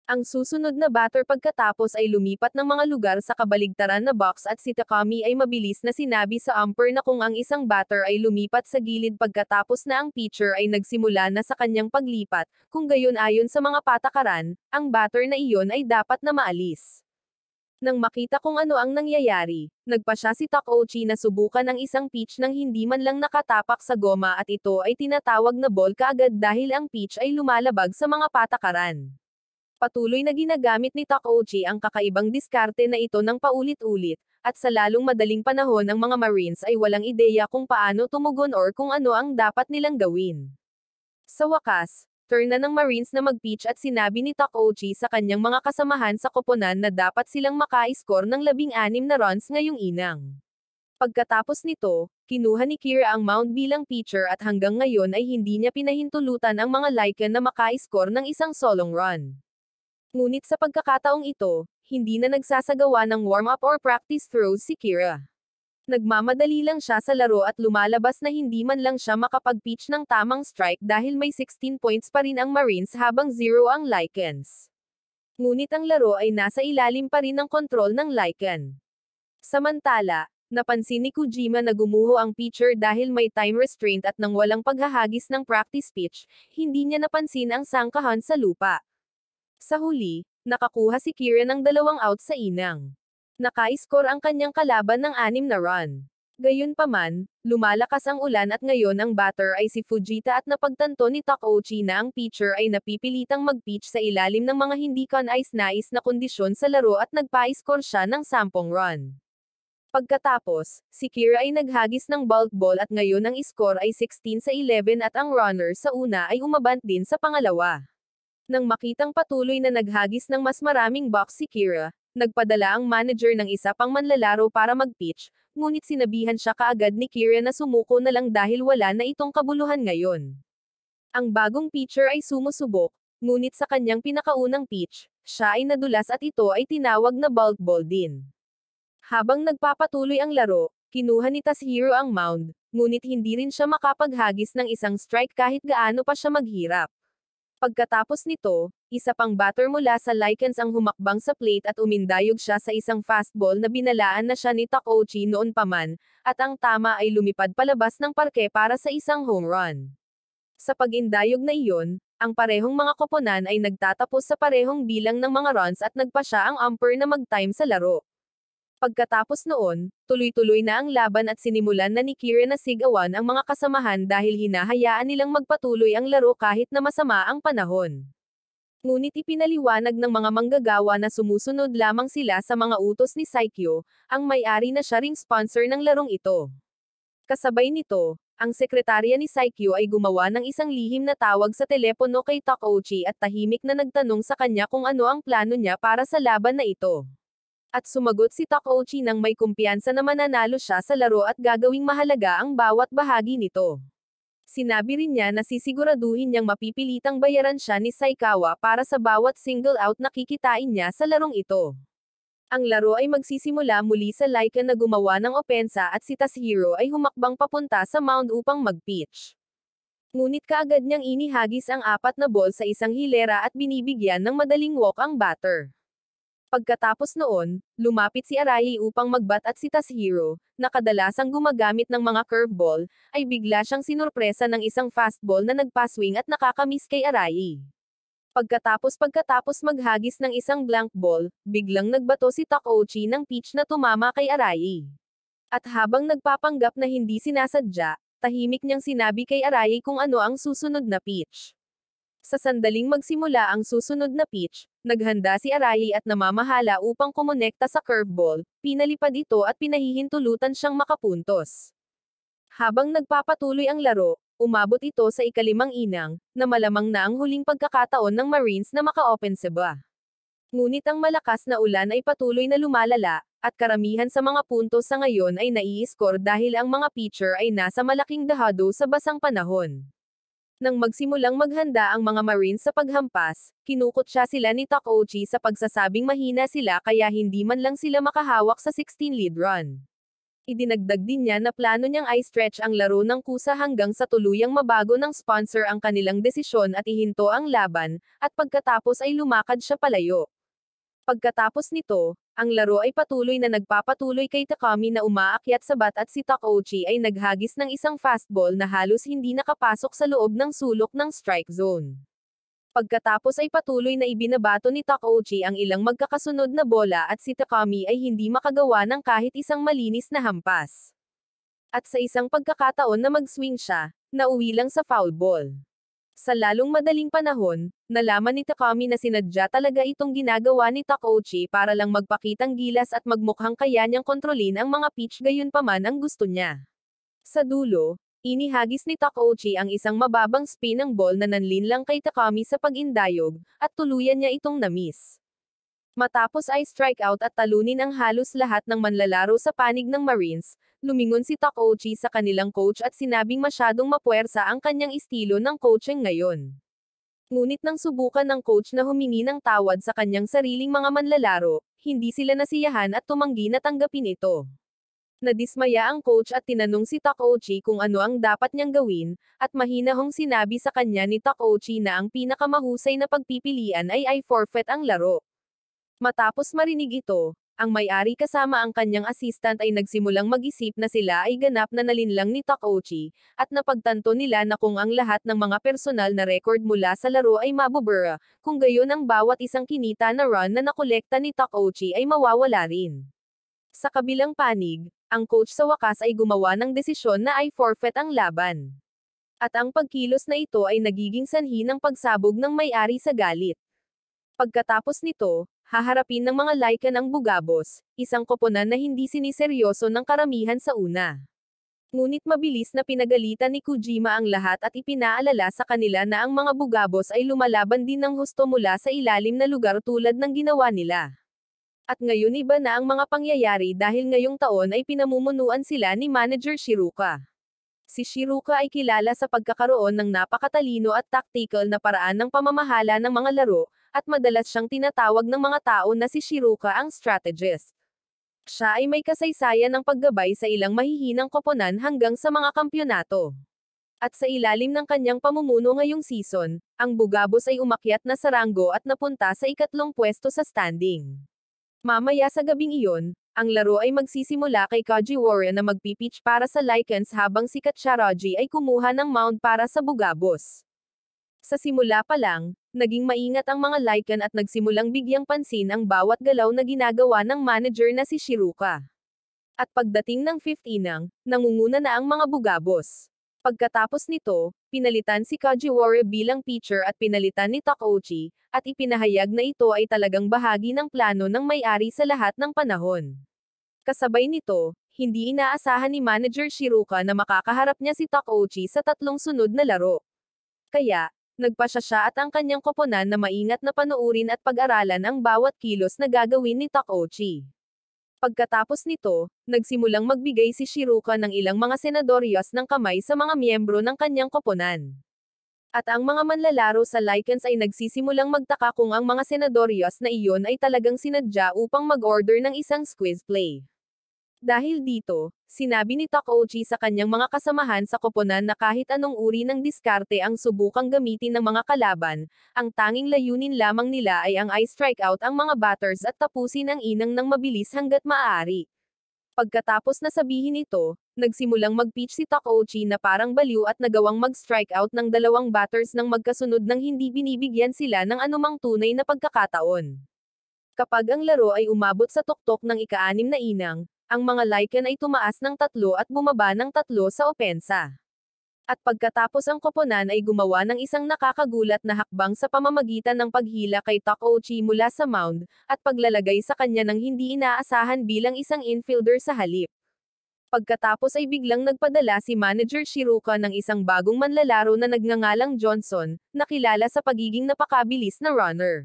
Ang susunod na batter pagkatapos ay lumipat ng mga lugar sa kabaligtaran na box at si Takami ay mabilis na sinabi sa umpire na kung ang isang batter ay lumipat sa gilid pagkatapos na ang pitcher ay nagsimula na sa kanyang paglipat, kung gayon ayon sa mga patakaran, ang batter na iyon ay dapat na maalis. Nang makita kung ano ang nangyayari, nagpa siya si Takeuchi na subukan ang isang pitch nang hindi man lang nakatapak sa goma at ito ay tinatawag na ball kaagad dahil ang pitch ay lumalabag sa mga patakaran. Patuloy na ginagamit ni Takeuchi ang kakaibang diskarte na ito ng paulit-ulit, at sa lalong madaling panahon ang mga Marines ay walang ideya kung paano tumugon or kung ano ang dapat nilang gawin. Sa wakas, turn na ng Marines na mag-pitch at sinabi ni Takeuchi sa kanyang mga kasamahan sa koponan na dapat silang maka-score ng 16 na runs ngayong inang. Pagkatapos nito, kinuha ni Kira ang mound bilang pitcher at hanggang ngayon ay hindi niya pinahintulutan ang mga Lycan na maka-score ng isang solong run. Ngunit sa pagkakataong ito, hindi na nagsasagawa ng warm-up or practice throws si Kira. Nagmamadali lang siya sa laro at lumalabas na hindi man lang siya makapag-pitch ng tamang strike dahil may 16 points pa rin ang Marines habang 0 ang Lycans. Ngunit ang laro ay nasa ilalim pa rin ng kontrol ng Lycan. Samantala, napansin ni Kojima na gumuho ang pitcher dahil may time restraint at nang walang paghahagis ng practice pitch, hindi niya napansin ang sangkahan sa lupa. Sa huli, nakakuha si Kira ng 2 outs sa inang. Naka-score ang kanyang kalaban ng 6 na run. Gayunpaman, lumalakas ang ulan at ngayon ang batter ay si Fujita at napagtanto ni Takeuchi na ang pitcher ay napipilitang mag-pitch sa ilalim ng mga hindi kanais-nais na kondisyon sa laro at nagpa-score siya ng 10 run. Pagkatapos, si Kira ay naghagis ng bulk ball at ngayon ang score ay 16-11 at ang runner sa una ay umabant din sa pangalawa. Nang makitang patuloy na naghagis ng mas maraming box si Kira, nagpadala ang manager ng isa pang manlalaro para mag-pitch, ngunit sinabihan siya kaagad ni Kira na sumuko na lang dahil wala na itong kabuluhan ngayon. Ang bagong pitcher ay sumusubok, ngunit sa kanyang pinakaunang pitch, siya ay nadulas at ito ay tinawag na bulk ball din. Habang nagpapatuloy ang laro, kinuha ni Tashiro ang mound, ngunit hindi rin siya makapaghagis ng isang strike kahit gaano pa siya maghirap. Pagkatapos nito, isa pang batter mula sa Lycans ang humakbang sa plate at umindayog siya sa isang fastball na binalaan na siya ni Takeuchi noon pa man, at ang tama ay lumipad palabas ng parke para sa isang home run. Sa pag-indayog na iyon, ang parehong mga koponan ay nagtatapos sa parehong bilang ng mga runs at nagpa siya ang umpire na mag-time sa laro. Pagkatapos noon, tuloy-tuloy na ang laban at sinimulan na ni Kira na sigawan ang mga kasamahan dahil hinahayaan nilang magpatuloy ang laro kahit na masama ang panahon. Ngunit ipinaliwanag ng mga manggagawa na sumusunod lamang sila sa mga utos ni Saikyo, ang may-ari na siya ring sponsor ng larong ito. Kasabay nito, ang sekretarya ni Saikyo ay gumawa ng isang lihim na tawag sa telepono kay Takeuchi at tahimik na nagtanong sa kanya kung ano ang plano niya para sa laban na ito. At sumagot si Takeuchi nang may kumpiyansa na mananalo siya sa laro at gagawing mahalaga ang bawat bahagi nito. Sinabi rin niya na sisiguraduhin niyang mapipilitang bayaran siya ni Saikawa para sa bawat single out na kikitain niya sa larong ito. Ang laro ay magsisimula muli sa Laika na gumawa ng opensa at si Tashiro ay humakbang papunta sa mound upang mag-pitch. Ngunit kaagad niyang inihagis ang 4 na ball sa isang hilera at binibigyan ng madaling walk ang batter. Pagkatapos noon, lumapit si Arai upang magbat at si Tashiro, na kadalasang gumagamit ng mga curveball, ay bigla siyang sinurpresa ng isang fastball na nagpaswing at nakakamiss kay Arai. Pagkatapos maghagis ng isang blank ball, biglang nagbato si Takeuchi ng pitch na tumama kay Arai. At habang nagpapanggap na hindi sinasadya, tahimik niyang sinabi kay Arai kung ano ang susunod na pitch. Sa sandaling magsimula ang susunod na pitch, naghanda si Arai at namamahala upang kumonekta sa curveball, pinalipad ito at pinahihintulutan siyang makapuntos. Habang nagpapatuloy ang laro, umabot ito sa ika-5 inang, na malamang na ang huling pagkakataon ng Marines na maka-offensiba. Ngunit ang malakas na ulan ay patuloy na lumalala, at karamihan sa mga puntos sa ngayon ay nai-score dahil ang mga pitcher ay nasa malaking dahado sa basang panahon. Nang magsimulang maghanda ang mga Marines sa paghampas, kinukutya sila ni Takeuchi sa pagsasabing mahina sila kaya hindi man lang sila makahawak sa 16 lead run. Idinagdag din niya na plano niyang i-stretch ang laro ng kusa hanggang sa tuluyang mabago ng sponsor ang kanilang desisyon at ihinto ang laban, at pagkatapos ay lumakad siya palayo. Pagkatapos nito, ang laro ay patuloy na nagpapatuloy kay Takami na umaakyat sa bat at si Takeuchi ay naghagis ng isang fastball na halos hindi nakapasok sa loob ng sulok ng strike zone. Pagkatapos ay patuloy na ibinabato ni Takeuchi ang ilang magkakasunod na bola at si Takami ay hindi makagawa ng kahit isang malinis na hampas. At sa isang pagkakataon na mag-swing siya, nauwi lang sa foul ball. Sa lalong madaling panahon, nalaman ni Takami na sinadya talaga itong ginagawa ni Takeuchi para lang magpakitang gilas at magmukhang kaya niyang kontrolin ang mga pitch gayunpaman ang gusto niya. Sa dulo, inihagis ni Takeuchi ang isang mababang spin ng ball na nanlinlang kay Takami sa pag-indayog, at tuluyan niya itong na-miss. Matapos ay strikeout at talunin ang halos lahat ng manlalaro sa panig ng Marines, lumingon si Takeuchi sa kanilang coach at sinabing masyadong mapuwersa ang kanyang estilo ng coaching ngayon. Ngunit nang subukan ng coach na humingi ng tawad sa kanyang sariling mga manlalaro, hindi sila nasiyahan at tumanggi na tanggapin ito. Nadismaya ang coach at tinanong si Takeuchi kung ano ang dapat niyang gawin, at mahinahong sinabi sa kanya ni Takeuchi na ang pinakamahusay na pagpipilian ay i-forfeit ang laro. Matapos marinig ito, ang may-ari kasama ang kanyang assistant ay nagsimulang mag-isip na sila ay ganap na nalinlang ni Takeuchi, at napagtanto nila na kung ang lahat ng mga personal na record mula sa laro ay mabubura, kung gayon ang bawat isang kinita na run na nakolekta ni Takeuchi ay mawawala rin. Sa kabilang panig, ang coach sa wakas ay gumawa ng desisyon na i-forfeit ang laban. At ang pagkilos na ito ay nagiging sanhi ng pagsabog ng may-ari sa galit. Pagkatapos nito, haharapin ng mga Lycan ang Bugabos, isang koponan na hindi siniseryoso ng karamihan sa una. Ngunit mabilis na pinagalitan ni Kojima ang lahat at ipinaalala sa kanila na ang mga Bugabos ay lumalaban din ng husto mula sa ilalim na lugar tulad ng ginawa nila. At ngayon iba na ang mga pangyayari dahil ngayong taon ay pinamumunuan sila ni Manager Shiruka. Si Shiruka ay kilala sa pagkakaroon ng napakatalino at tactical na paraan ng pamamahala ng mga laro, at madalas siyang tinatawag ng mga tao na si Shiruka ang strategist. Siya ay may kasaysayan ng paggabay sa ilang mahihinang koponan hanggang sa mga kampyonato. At sa ilalim ng kanyang pamumuno ngayong season, ang Bugabos ay umakyat na sa ranggo at napunta sa ikatlong pwesto sa standing. Mamaya sa gabing iyon, ang laro ay magsisimula kay Kajiwara na magpipitch para sa Lycans habang si Katsurogi ay kumuha ng mound para sa Bugabos. Sa simula pa lang, naging maingat ang mga Lycan at nagsimulang bigyang pansin ang bawat galaw na ginagawa ng manager na si Shiruka. At pagdating ng 5th inning, nangunguna na ang mga bugabos. Pagkatapos nito, pinalitan si Kajiwara bilang pitcher at pinalitan ni Takeuchi, at ipinahayag na ito ay talagang bahagi ng plano ng may-ari sa lahat ng panahon. Kasabay nito, hindi inaasahan ni Manager Shiruka na makakaharap niya si Takeuchi sa 3 sunod na laro. Kaya, nagpasya siya at ang kanyang koponan na maingat na panuurin at pag-aralan ang bawat kilos na gagawin ni Takeuchi. Pagkatapos nito, nagsimulang magbigay si Shiruka ng ilang mga senadoryas ng kamay sa mga miyembro ng kanyang koponan. At ang mga manlalaro sa Lycans ay nagsisimulang magtaka kung ang mga senadoryas na iyon ay talagang sinadya upang mag-order ng isang squeeze play. Dahil dito, sinabi ni Takeuchi sa kanyang mga kasamahan sa koponan na kahit anong uri ng diskarte ang subukang gamitin ng mga kalaban, ang tanging layunin lamang nila ay ang i-strike out ang mga batters at tapusin ang inang ng mabilis hanggat maaari. Pagkatapos na sabihin ito, nagsimulang mag-pitch si Takeuchi na parang baliw at nagawang mag-strike out ng 2 batters nang magkasunod nang hindi binibigyan sila ng anumang tunay na pagkakataon. Kapag ang laro ay umabot sa tuktok ng ika-6 na inang, ang mga Lycan ay tumaas ng 3 at bumaba ng 3 sa opensa. At pagkatapos ang koponan ay gumawa ng isang nakakagulat na hakbang sa pamamagitan ng paghila kay Takeuchi mula sa mound, at paglalagay sa kanya ng hindi inaasahan bilang isang infielder sa halip. Pagkatapos ay biglang nagpadala si Manager Shiruka ng isang bagong manlalaro na nagngangalang Johnson, na kilala sa pagiging napakabilis na runner.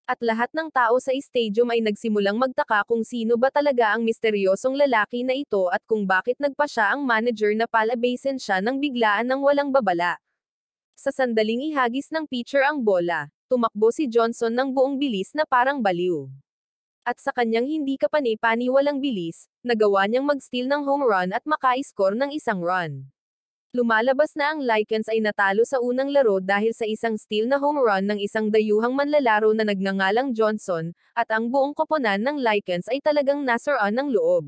At lahat ng tao sa stadium ay nagsimulang magtaka kung sino ba talaga ang misteryosong lalaki na ito at kung bakit nagpa siya ang manager na palabasin siya ng biglaan ng walang babala. Sa sandaling ihagis ng pitcher ang bola, tumakbo si Johnson ng buong bilis na parang baliw. At sa kanyang hindi kapani-paniwalang bilis, nagawa niyang mag-steal ng home run at maka-score ng isang run. Lumalabas na ang Lycans ay natalo sa unang laro dahil sa isang steal na home run ng isang dayuhang manlalaro na nagngangalang Johnson, at ang buong koponan ng Lycans ay talagang nasaraan ng loob.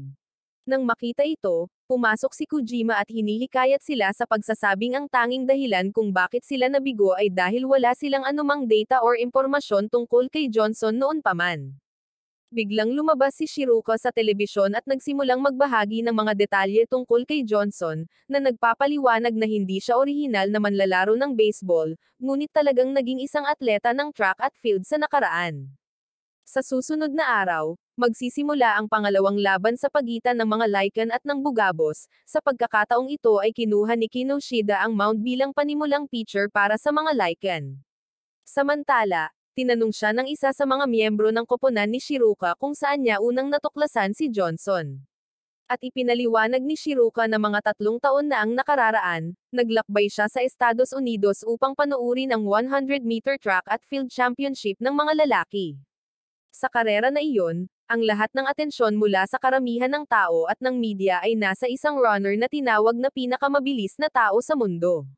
Nang makita ito, pumasok si Kojima at hinihikayat sila sa pagsasabing ang tanging dahilan kung bakit sila nabigo ay dahil wala silang anumang data or impormasyon tungkol kay Johnson noon pa man. Biglang lumabas si Shiruka sa telebisyon at nagsimulang magbahagi ng mga detalye tungkol kay Johnson, na nagpapaliwanag na hindi siya orihinal na manlalaro ng baseball, ngunit talagang naging isang atleta ng track at field sa nakaraan. Sa susunod na araw, magsisimula ang pangalawang laban sa pagitan ng mga Lycan at ng Bugabos. Sa pagkakataong ito ay kinuha ni Kinoshita ang mound bilang panimulang pitcher para sa mga Lycan. Samantala, tinanong siya ng isa sa mga miyembro ng koponan ni Shiruka kung saan niya unang natuklasan si Johnson. At ipinaliwanag ni Shiruka na mga 3 taon na ang nakararaan, naglakbay siya sa Estados Unidos upang panuurin ang 100-meter track at field championship ng mga lalaki. Sa karera na iyon, ang lahat ng atensyon mula sa karamihan ng tao at ng media ay nasa isang runner na tinawag na pinakamabilis na tao sa mundo.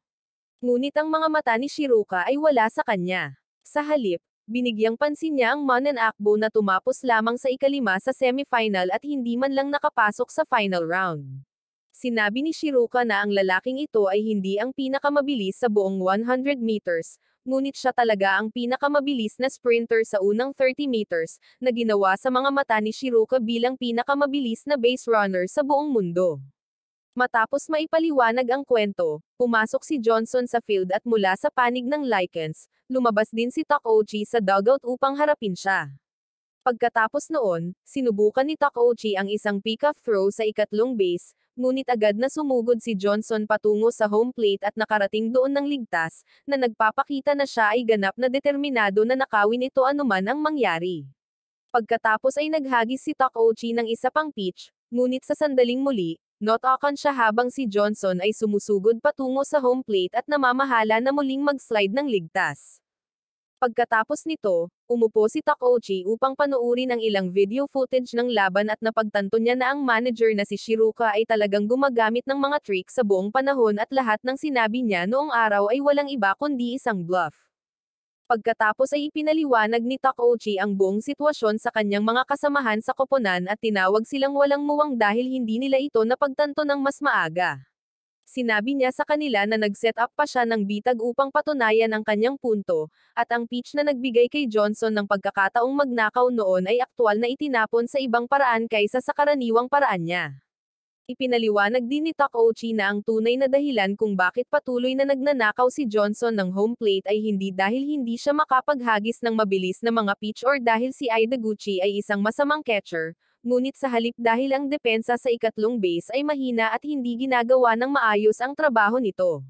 Ngunit ang mga mata ni Shiruka ay wala sa kanya. Sa halip, binigyang pansin niya ang Manan Akbo na tumapos lamang sa ika-5 sa semifinal at hindi man lang nakapasok sa final round. Sinabi ni Shiruka na ang lalaking ito ay hindi ang pinakamabilis sa buong 100 meters, ngunit siya talaga ang pinakamabilis na sprinter sa unang 30 meters, na ginawa sa mga mata ni Shiruka bilang pinakamabilis na base runner sa buong mundo. Matapos maipaliwanag ang kwento, pumasok si Johnson sa field at mula sa panig ng Lycans, lumabas din si Takeuchi sa dugout upang harapin siya. Pagkatapos noon, sinubukan ni Takeuchi ang isang pick-off throw sa ika-3 base, ngunit agad na sumugod si Johnson patungo sa home plate at nakarating doon ng ligtas, na nagpapakita na siya ay ganap na determinado na nakawin ito anuman ang mangyari. Pagkatapos ay naghagis si Takeuchi ng isa pang pitch, ngunit sa sandaling muli, not-on siya habang si Johnson ay sumusugod patungo sa home plate at namamahala na muling mag-slide ng ligtas. Pagkatapos nito, umupo si Takeuchi upang panuurin ang ilang video footage ng laban at napagtanto niya na ang manager na si Shiruka ay talagang gumagamit ng mga trick sa buong panahon at lahat ng sinabi niya noong araw ay walang iba kundi isang bluff. Pagkatapos ay ipinaliwanag ni Takeuchi ang buong sitwasyon sa kanyang mga kasamahan sa koponan at tinawag silang walang muwang dahil hindi nila ito napagtanto ng mas maaga. Sinabi niya sa kanila na nag-set up pa siya ng bitag upang patunayan ang kanyang punto, at ang pitch na nagbigay kay Johnson ng pagkakataong magnakaw noon ay aktwal na itinapon sa ibang paraan kaysa sa karaniwang paraan niya. Ipinaliwanag din ni Takeuchi na ang tunay na dahilan kung bakit patuloy na nagnanakaw si Johnson ng home plate ay hindi dahil hindi siya makapaghagis ng mabilis na mga pitch or dahil si Idaguchi ay isang masamang catcher, ngunit sa halip dahil ang depensa sa ikatlong base ay mahina at hindi ginagawa ng maayos ang trabaho nito.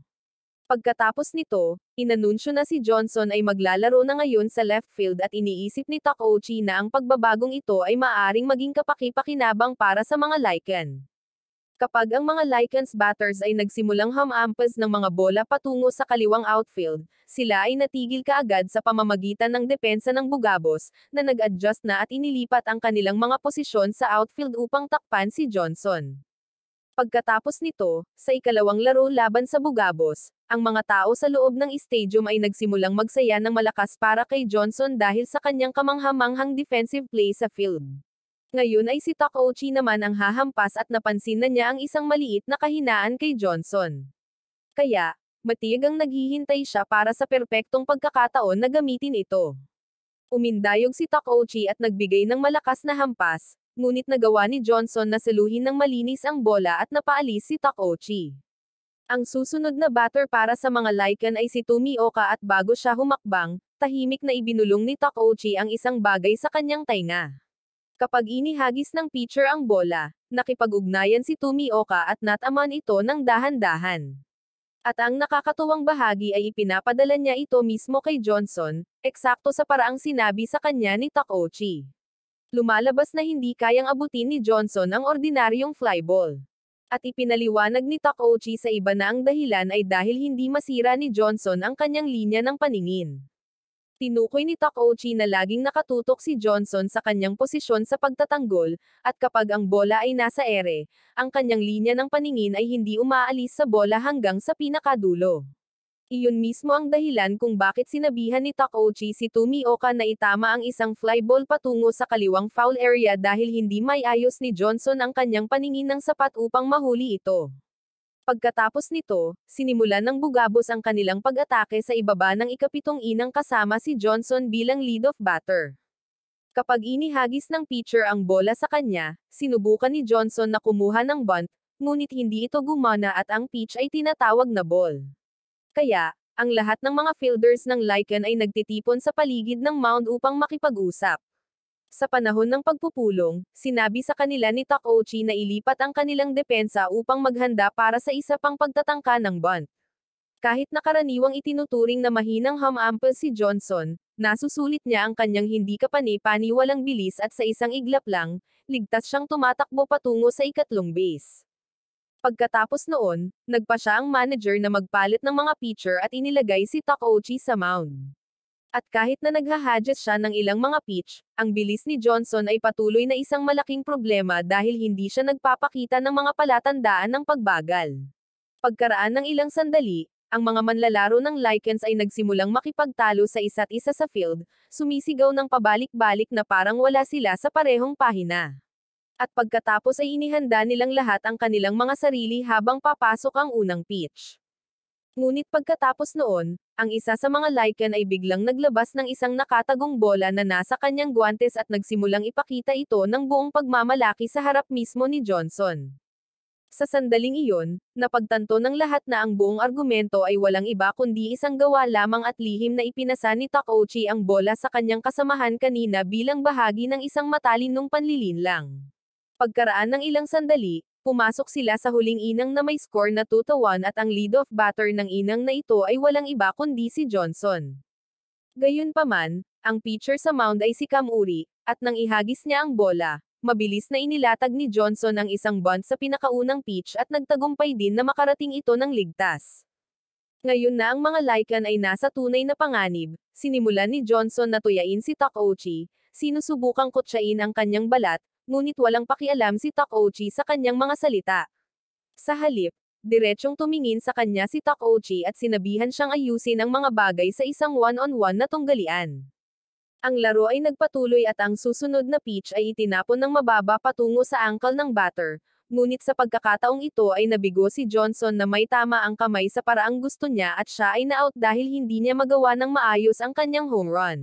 Pagkatapos nito, inanunsyo na si Johnson ay maglalaro na ngayon sa left field at iniisip ni Takeuchi na ang pagbabagong ito ay maaaring maging kapaki-pakinabang para sa mga Lycan. Kapag ang mga Lycan's batters ay nagsimulang humampas ng mga bola patungo sa kaliwang outfield, sila ay natigil kaagad sa pamamagitan ng depensa ng Bugabos, na nag-adjust na at inilipat ang kanilang mga posisyon sa outfield upang takpan si Johnson. Pagkatapos nito, sa ikalawang laro laban sa Bugabos, ang mga tao sa loob ng stadium ay nagsimulang magsaya ng malakas para kay Johnson dahil sa kanyang kamanghamanghang defensive play sa field. Ngayon ay si Takeuchi naman ang hahampas at napansin na niya ang isang maliit na kahinaan kay Johnson. Kaya, matiyagang naghihintay siya para sa perpektong pagkakataon na gamitin ito. Umindayog si Takeuchi at nagbigay ng malakas na hampas, ngunit nagawa ni Johnson na saluhin ng malinis ang bola at napaalis si Takeuchi. Ang susunod na batter para sa mga Lycan ay si Tomioka at bago siya humakbang, tahimik na ibinulong ni Takeuchi ang isang bagay sa kanyang tainga. Kapag inihagis ng pitcher ang bola, nakipag-ugnayan si Tomioka at nataman ito ng dahan-dahan. At ang nakakatuwang bahagi ay ipinapadala niya ito mismo kay Johnson, eksakto sa paraang sinabi sa kanya ni Takeuchi. Lumalabas na hindi kayang abutin ni Johnson ang ordinaryong fly ball. At ipinaliwanag ni Takeuchi sa iba na ang dahilan ay dahil hindi masira ni Johnson ang kanyang linya ng paningin. Tinukoy ni Takeuchi na laging nakatutok si Johnson sa kanyang posisyon sa pagtatanggol, at kapag ang bola ay nasa ere, ang kanyang linya ng paningin ay hindi umaalis sa bola hanggang sa pinakadulo. Iyon mismo ang dahilan kung bakit sinabihan ni Takeuchi si Tomioka na itama ang isang fly ball patungo sa kaliwang foul area dahil hindi maiayos ni Johnson ang kanyang paningin ng sapat upang mahuli ito. Pagkatapos nito, sinimulan ng Bugabos ang kanilang pag-atake sa ibaba ng ikapitong inang kasama si Johnson bilang lead-off batter. Kapag inihagis ng pitcher ang bola sa kanya, sinubukan ni Johnson na kumuha ng bunt, ngunit hindi ito gumana at ang pitch ay tinatawag na ball. Kaya, ang lahat ng mga fielders ng Lycan ay nagtitipon sa paligid ng mound upang makipag-usap. Sa panahon ng pagpupulong, sinabi sa kanila ni Takeuchi na ilipat ang kanilang depensa upang maghanda para sa isa pang pagtatangka ng bunt. Kahit na karaniwang itinuturing na mahinang humampas si Johnson, nasusulit niya ang kanyang hindi kapani-paniwalang bilis at sa isang iglap lang, ligtas siyang tumatakbo patungo sa ikatlong base. Pagkatapos noon, nagpa siya ang manager na magpalit ng mga pitcher at inilagay si Takeuchi sa mound. At kahit na naghahadget siya ng ilang mga pitch, ang bilis ni Johnson ay patuloy na isang malaking problema dahil hindi siya nagpapakita ng mga palatandaan ng pagbagal. Pagkaraan ng ilang sandali, ang mga manlalaro ng Lycans ay nagsimulang makipagtalo sa isa't isa sa field, sumisigaw ng pabalik-balik na parang wala sila sa parehong pahina. At pagkatapos ay inihanda nilang lahat ang kanilang mga sarili habang papasok ang unang pitch. Ngunit pagkatapos noon, ang isa sa mga Lycan ay biglang naglabas ng isang nakatagong bola na nasa kanyang guwantes at nagsimulang ipakita ito ng buong pagmamalaki sa harap mismo ni Johnson. Sa sandaling iyon, napagtanto ng lahat na ang buong argumento ay walang iba kundi isang gawa lamang at lihim na ipinasa ni Takeuchi ang bola sa kanyang kasamahan kanina bilang bahagi ng isang matalinong panlilinlang. Pagkaraan ng ilang sandali, pumasok sila sa huling inang na may score na 2-1 at ang lead-off batter ng inang na ito ay walang iba kundi si Johnson. Gayunpaman, ang pitcher sa mound ay si Kamuri, at nang ihagis niya ang bola, mabilis na inilatag ni Johnson ang isang bunt sa pinakaunang pitch at nagtagumpay din na makarating ito ng ligtas. Ngayon na ang mga Lycan ay nasa tunay na panganib, sinimulan ni Johnson na tuyain si Takeuchi, sinusubukang kutsain ang kanyang balat, ngunit walang pakialam si Takeuchi sa kanyang mga salita. Sa halip, diretsyong tumingin sa kanya si Takeuchi at sinabihan siyang ayusin ang mga bagay sa isang one-on-one na tunggalian. Ang laro ay nagpatuloy at ang susunod na pitch ay itinapon ng mababa patungo sa ankle ng batter, ngunit sa pagkakataong ito ay nabigo si Johnson na may tama ang kamay sa paraang gusto niya at siya ay na-out dahil hindi niya magawa ng maayos ang kanyang home run.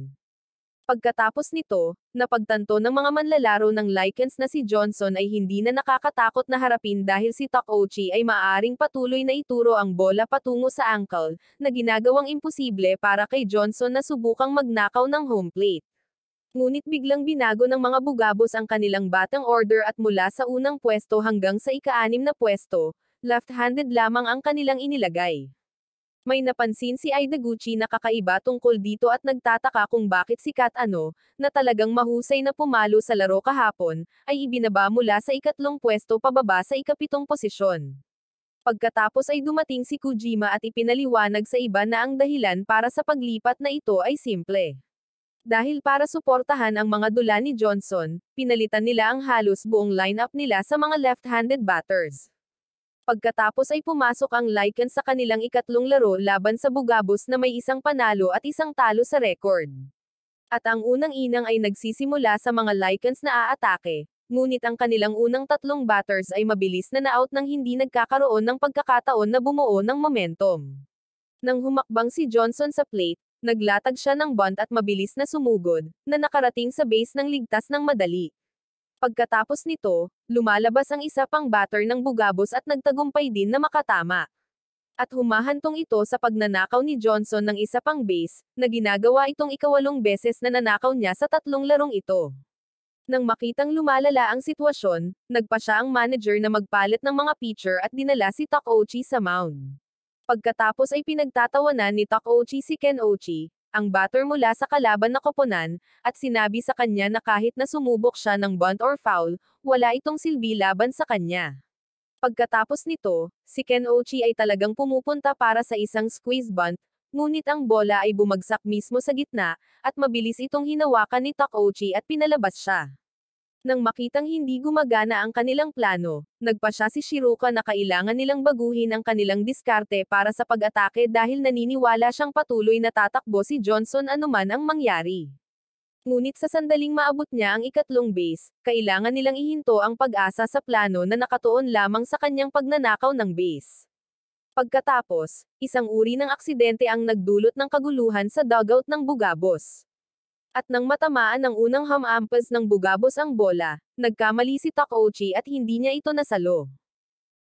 Pagkatapos nito, napagtanto ng mga manlalaro ng Lycans na si Johnson ay hindi na nakakatakot na harapin dahil si Takeuchi ay maaaring patuloy na ituro ang bola patungo sa ankle, na ginagawang imposible para kay Johnson na subukang magnakaw ng home plate. Ngunit biglang binago ng mga Bugabos ang kanilang batang order at mula sa unang pwesto hanggang sa ika-6 na pwesto, left-handed lamang ang kanilang inilagay. May napansin si Idaguchi na kakaiba tungkol dito at nagtataka kung bakit si Kat na talagang mahusay na pumalo sa laro kahapon, ay ibinaba mula sa ika-3 pwesto pababa sa ika-7 posisyon. Pagkatapos ay dumating si Kojima at ipinaliwanag sa iba na ang dahilan para sa paglipat na ito ay simple. Dahil para suportahan ang mga dula ni Johnson, pinalitan nila ang halos buong lineup nila sa mga left-handed batters. Pagkatapos ay pumasok ang Lycans sa kanilang ika-3 laro laban sa Bugabos na may isang panalo at isang talo sa record. At ang unang inang ay nagsisimula sa mga Lycans na aatake, ngunit ang kanilang unang 3 batters ay mabilis na na-out nang hindi nagkakaroon ng pagkakataon na bumuo ng momentum. Nang humakbang si Johnson sa plate, naglatag siya ng bunt at mabilis na sumugod, na nakarating sa base ng ligtas ng madali. Pagkatapos nito, lumalabas ang isa pang batter ng Bugabos at nagtagumpay din na makatama. At humahantong ito sa pagnanakaw ni Johnson ng isa pang base, na ginagawa itong ika-8 beses na nanakaw niya sa 3 larong ito. Nang makitang lumalala ang sitwasyon, nagpa siya ang manager na magpalit ng mga pitcher at dinala si Takeuchi sa mound. Pagkatapos ay pinagtatawanan ni Takeuchi si Ken Ochi, ang batter mula sa kalaban na koponan, at sinabi sa kanya na kahit na sumubok siya ng bunt or foul, wala itong silbi laban sa kanya. Pagkatapos nito, si Ken Ochi ay talagang pumupunta para sa isang squeeze bunt, ngunit ang bola ay bumagsak mismo sa gitna, at mabilis itong hinawakan ni Takeuchi at pinalabas siya. Nang makitang hindi gumagana ang kanilang plano, nagpa siya si Shiruka na kailangan nilang baguhin ang kanilang diskarte para sa pag-atake dahil naniniwala siyang patuloy na tatakbo si Johnson anuman ang mangyari. Ngunit sa sandaling maabot niya ang ika-3 base, kailangan nilang ihinto ang pag-asa sa plano na nakatuon lamang sa kanyang pagnanakaw ng base. Pagkatapos, isang uri ng aksidente ang nagdulot ng kaguluhan sa dugout ng Bugabos. At nang matamaan ng unang hamampas ng Bugabos ang bola, nagkamali si Takeuchi at hindi niya ito nasalo.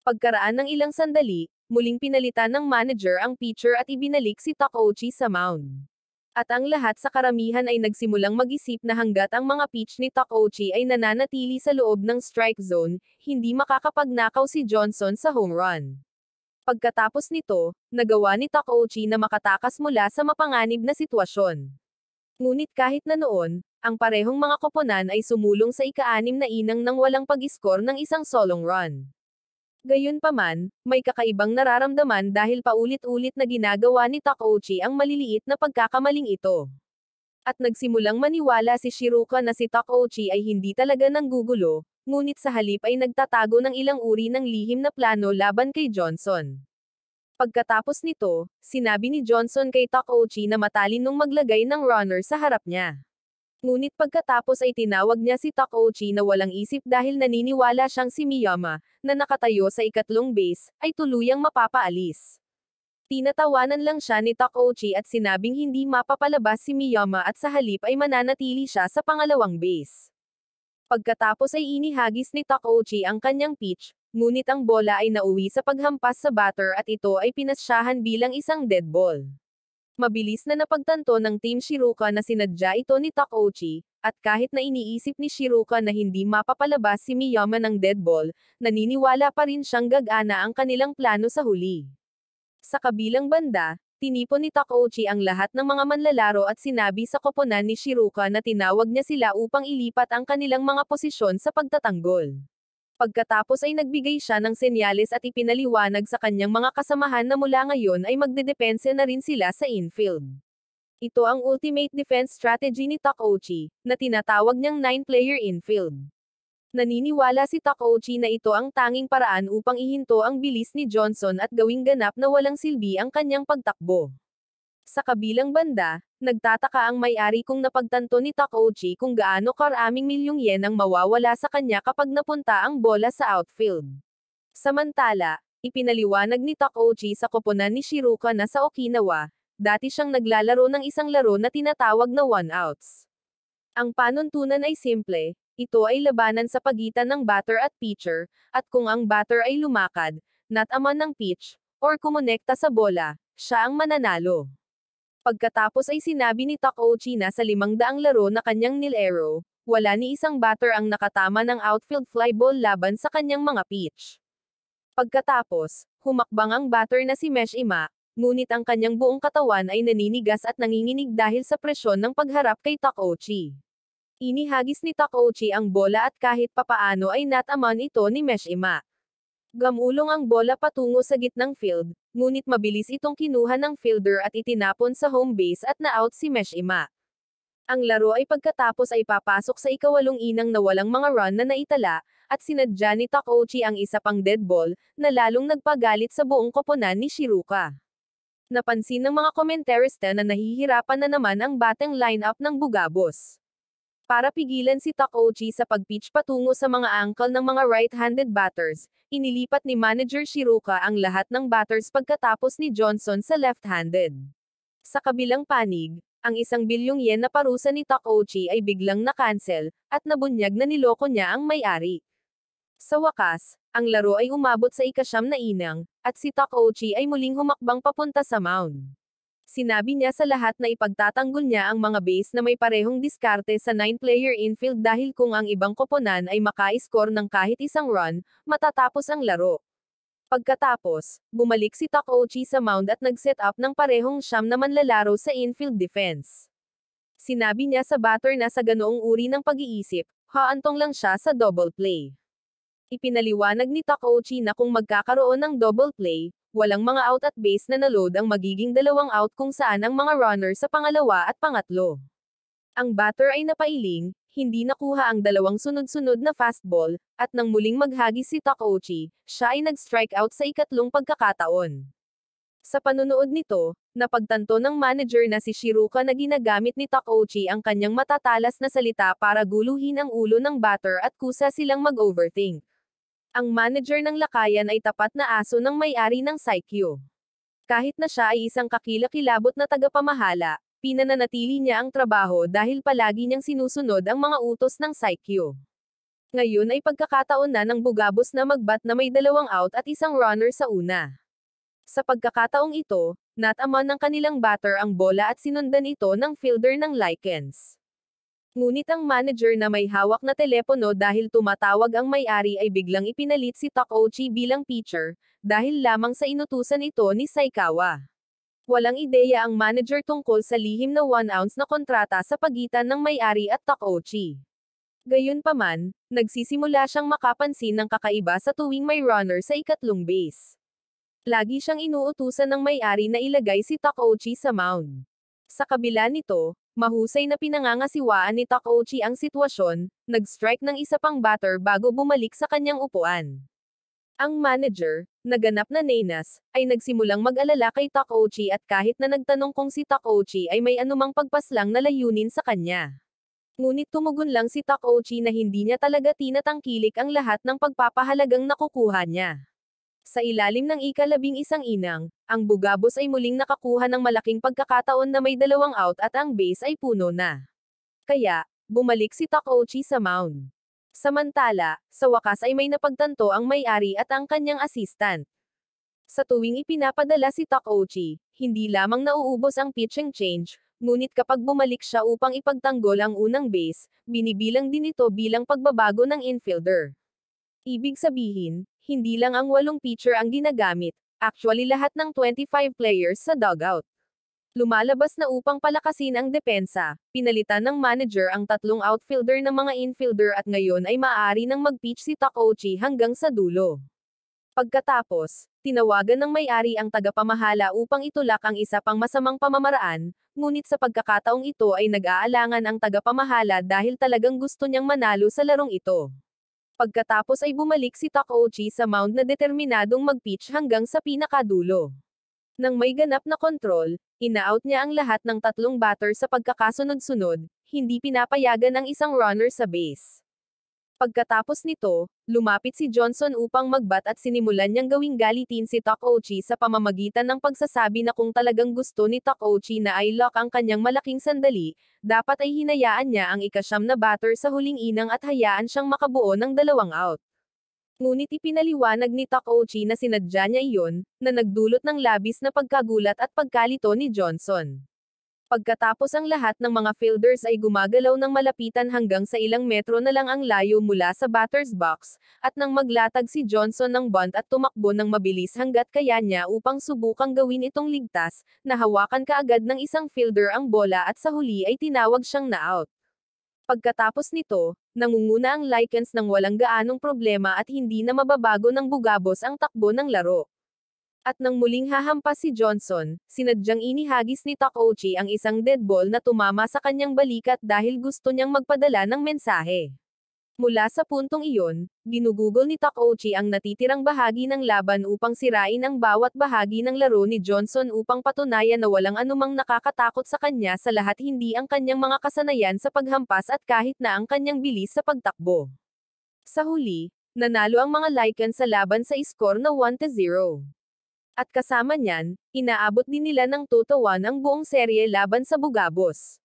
Pagkaraan ng ilang sandali, muling pinalitan ng manager ang pitcher at ibinalik si Takeuchi sa mound. At ang lahat sa karamihan ay nagsimulang mag-isip na hanggat ang mga pitch ni Takeuchi ay nananatili sa loob ng strike zone, hindi makakapagnakaw si Johnson sa home run. Pagkatapos nito, nagawa ni Takeuchi na makatakas mula sa mapanganib na sitwasyon. Ngunit kahit na noon, ang parehong mga koponan ay sumulong sa ika-6 na inang nang walang pag-score ng isang solong run. Gayunpaman, may kakaibang nararamdaman dahil paulit-ulit na ginagawa ni Takeuchi ang maliliit na pagkakamaling ito. At nagsimulang maniwala si Shiruka na si Takeuchi ay hindi talaga nanggugulo, ngunit sa halip ay nagtatago ng ilang uri ng lihim na plano laban kay Johnson. Pagkatapos nito, sinabi ni Johnson kay Takeuchi na matalinong maglagay ng runner sa harap niya. Ngunit pagkatapos ay tinawag niya si Takeuchi na walang isip dahil naniniwala siyang si Miyama, na nakatayo sa ika-3 base, ay tuluyang mapapaalis. Tinatawanan lang siya ni Takeuchi at sinabing hindi mapapalabas si Miyama at sa halip ay mananatili siya sa pangalawang base. Pagkatapos ay inihagis ni Takeuchi ang kanyang pitch, ngunit ang bola ay nauwi sa paghampas sa batter at ito ay pinasyahan bilang isang dead ball. Mabilis na napagtanto ng Team Shiruka na sinadya ito ni Takeuchi, at kahit na iniisip ni Shiruka na hindi mapapalabas si Miyama ng dead ball, naniniwala pa rin siyang gagana ang kanilang plano sa huli. Sa kabilang banda, tinipon ni Takeuchi ang lahat ng mga manlalaro at sinabi sa koponan ni Shiruka na tinawag niya sila upang ilipat ang kanilang mga posisyon sa pagtatanggol. Pagkatapos ay nagbigay siya ng senyales at ipinaliwanag sa kanyang mga kasamahan na mula ngayon ay magdedepensa na rin sila sa infield. Ito ang ultimate defense strategy ni Takeuchi, na tinatawag niyang 9-player infield. Naniniwala si Takeuchi na ito ang tanging paraan upang ihinto ang bilis ni Johnson at gawing ganap na walang silbi ang kanyang pagtakbo. Sa kabilang banda, nagtataka ang may-ari kung napagtanto ni Takeuchi kung gaano karaming milyong yen ang mawawala sa kanya kapag napunta ang bola sa outfield. Samantala, ipinaliwanag ni Takeuchi sa koponan ni Shiruka na sa Okinawa, dati siyang naglalaro ng isang laro na tinatawag na one-outs. Ang panuntunan ay simple, ito ay labanan sa pagitan ng batter at pitcher, at kung ang batter ay lumakad, nataman ng pitch, or kumonekta sa bola, siya ang mananalo. Pagkatapos ay sinabi ni Takeuchi na sa 500 laro na kanyang nilaro, wala ni isang batter ang nakatama ng outfield fly ball laban sa kanyang mga pitch. Pagkatapos, humakbang ang batter na si Meshima, ngunit ang kanyang buong katawan ay naninigas at nanginginig dahil sa presyon ng pagharap kay Takeuchi. Inihagis ni Takeuchi ang bola at kahit papaano ay nataman ito ni Meshima. Gamulong ang bola patungo sa gitnang field, ngunit mabilis itong kinuha ng fielder at itinapon sa home base at na-out si Meshima. Ang laro ay pagkatapos ay papasok sa ikawalong inang na walang mga run na naitala, at sinadya ni Takeuchi ang isa pang dead ball, na lalong nagpagalit sa buong koponan ni Shiruka. Napansin ng mga komentarista na nahihirapan na naman ang batang lineup ng Bugabos. Para pigilan si Takeuchi sa pag-pitch patungo sa mga ankle ng mga right-handed batters, inilipat ni manager Shiruka ang lahat ng batters pagkatapos ni Johnson sa left-handed. Sa kabilang panig, ang 1 bilyong yen na parusa ni Takeuchi ay biglang na-cancel, at nabunyag na niloko niya ang may-ari. Sa wakas, ang laro ay umabot sa ika-9 na inang, at si Takeuchi ay muling humakbang papunta sa mound. Sinabi niya sa lahat na ipagtatanggol niya ang mga base na may parehong diskarte sa 9-player infield dahil kung ang ibang koponan ay maka-score ng kahit isang run, matatapos ang laro. Pagkatapos, bumalik si Takeuchi sa mound at nag-set up ng parehong 9 na manlalaro sa infield defense. Sinabi niya sa batter na sa ganoong uri ng pag-iisip, haantong lang siya sa double play. Ipinaliwanag ni Takeuchi na kung magkakaroon ng double play, walang mga out at base na na-load ang magiging 2 out kung saan ang mga runner sa pangalawa at pangatlo. Ang batter ay napailing, hindi nakuha ang 2 sunod-sunod na fastball, at nang muling maghagis si Takeuchi, siya ay nag-strike out sa ikatlong pagkakataon. Sa panunood nito, napagtanto ng manager na si Shiruka na ginagamit ni Takeuchi ang kanyang matatalas na salita para guluhin ang ulo ng batter at kusa silang mag-overthink. Ang manager ng lakayan ay tapat na aso ng may-ari ng Saikyo. Kahit na siya ay isang kakilakilabot na tagapamahala, pinananatili niya ang trabaho dahil palagi niyang sinusunod ang mga utos ng Saikyo. Ngayon ay pagkakataon na ng Bugabos na magbat na may 2 out at isang runner sa una. Sa pagkakataong ito, nataman ng kanilang batter ang bola at sinundan ito ng fielder ng Lycans. Ngunit ang manager na may hawak na telepono dahil tumatawag ang may-ari ay biglang ipinalit si Takeuchi bilang pitcher, dahil lamang sa inutusan ito ni Saikawa. Walang ideya ang manager tungkol sa lihim na 1 ounce na kontrata sa pagitan ng may-ari at Takeuchi. Gayunpaman, nagsisimula siyang makapansin ng kakaiba sa tuwing may runner sa ikatlong base. Lagi siyang inuutusan ng may-ari na ilagay si Takeuchi sa mound. Sa kabila nito, mahusay na pinangangasiwaan ni Takeuchi ang sitwasyon, nag-strike ng isa pang batter bago bumalik sa kanyang upuan. Ang manager, na ganap na Nenas, ay nagsimulang mag-alala kay Takeuchi at kahit na nagtanong kung si Takeuchi ay may anumang pagpaslang na layunin sa kanya. Ngunit tumugon lang si Takeuchi na hindi niya talaga tinatangkilik ang lahat ng pagpapahalagang nakukuha niya. Sa ilalim ng ika-11 inang, ang Bugabos ay muling nakakuha ng malaking pagkakataon na may 2 out at ang base ay puno na. Kaya, bumalik si Takeuchi sa mound. Samantala, sa wakas ay may napagtanto ang may-ari at ang kanyang assistant. Sa tuwing ipinapadala si Takeuchi, hindi lamang nauubos ang pitching change, ngunit kapag bumalik siya upang ipagtanggol ang unang base, binibilang din ito bilang pagbabago ng infielder. Ibig sabihin, hindi lang ang 8 pitcher ang ginagamit, actually lahat ng 25 players sa dugout. Lumalabas na upang palakasin ang depensa, pinalitan ng manager ang 3 outfielder ng mga infielder at ngayon ay maaari nang mag-pitch si Takeuchi hanggang sa dulo. Pagkatapos, tinawagan ng may-ari ang tagapamahala upang itulak ang isa pang masamang pamamaraan, ngunit sa pagkakataong ito ay nag-aalangan ang tagapamahala dahil talagang gusto niyang manalo sa larong ito. Pagkatapos ay bumalik si Takeuchi sa mound na determinadong mag-pitch hanggang sa pinakadulo. Nang may ganap na kontrol, ina-out niya ang lahat ng tatlong batter sa pagkakasunod-sunod, hindi pinapayagan ang isang runner sa base. Pagkatapos nito, lumapit si Johnson upang magbat at sinimulan niyang gawing galitin si Takeuchi sa pamamagitan ng pagsasabi na kung talagang gusto ni Takeuchi na i-lock ang kanyang malaking sandali, dapat ay hinayaan niya ang ika-9 na batter sa huling inang at hayaan siyang makabuo ng 2 out. Ngunit ipinaliwanag ni Takeuchi na sinadya niya iyon, na nagdulot ng labis na pagkagulat at pagkalito ni Johnson. Pagkatapos ang lahat ng mga fielders ay gumagalaw ng malapitan hanggang sa ilang metro na lang ang layo mula sa batter's box, at nang maglatag si Johnson ng bunt at tumakbo ng mabilis hanggat kaya niya upang subukang gawin itong ligtas, nahawakan kaagad ng isang fielder ang bola at sa huli ay tinawag siyang na-out. Pagkatapos nito, nangunguna ang Lycans ng walang gaanong problema at hindi na mababago ng bugabos ang takbo ng laro. At nang muling hahampas si Johnson, sinadyang inihagis ni Takeuchi ang isang dead ball na tumama sa kanyang balikat dahil gusto niyang magpadala ng mensahe. Mula sa puntong iyon, ginugugol ni Takeuchi ang natitirang bahagi ng laban upang sirain ang bawat bahagi ng laro ni Johnson upang patunayan na walang anumang nakakatakot sa kanya sa lahat hindi ang kanyang mga kasanayan sa paghampas at kahit na ang kanyang bilis sa pagtakbo. Sa huli, nanalo ang mga Lycans sa laban sa iskor na 1-0. At kasama niyan, inaabot din nila ng 2-1 ang buong serye laban sa Bugabos.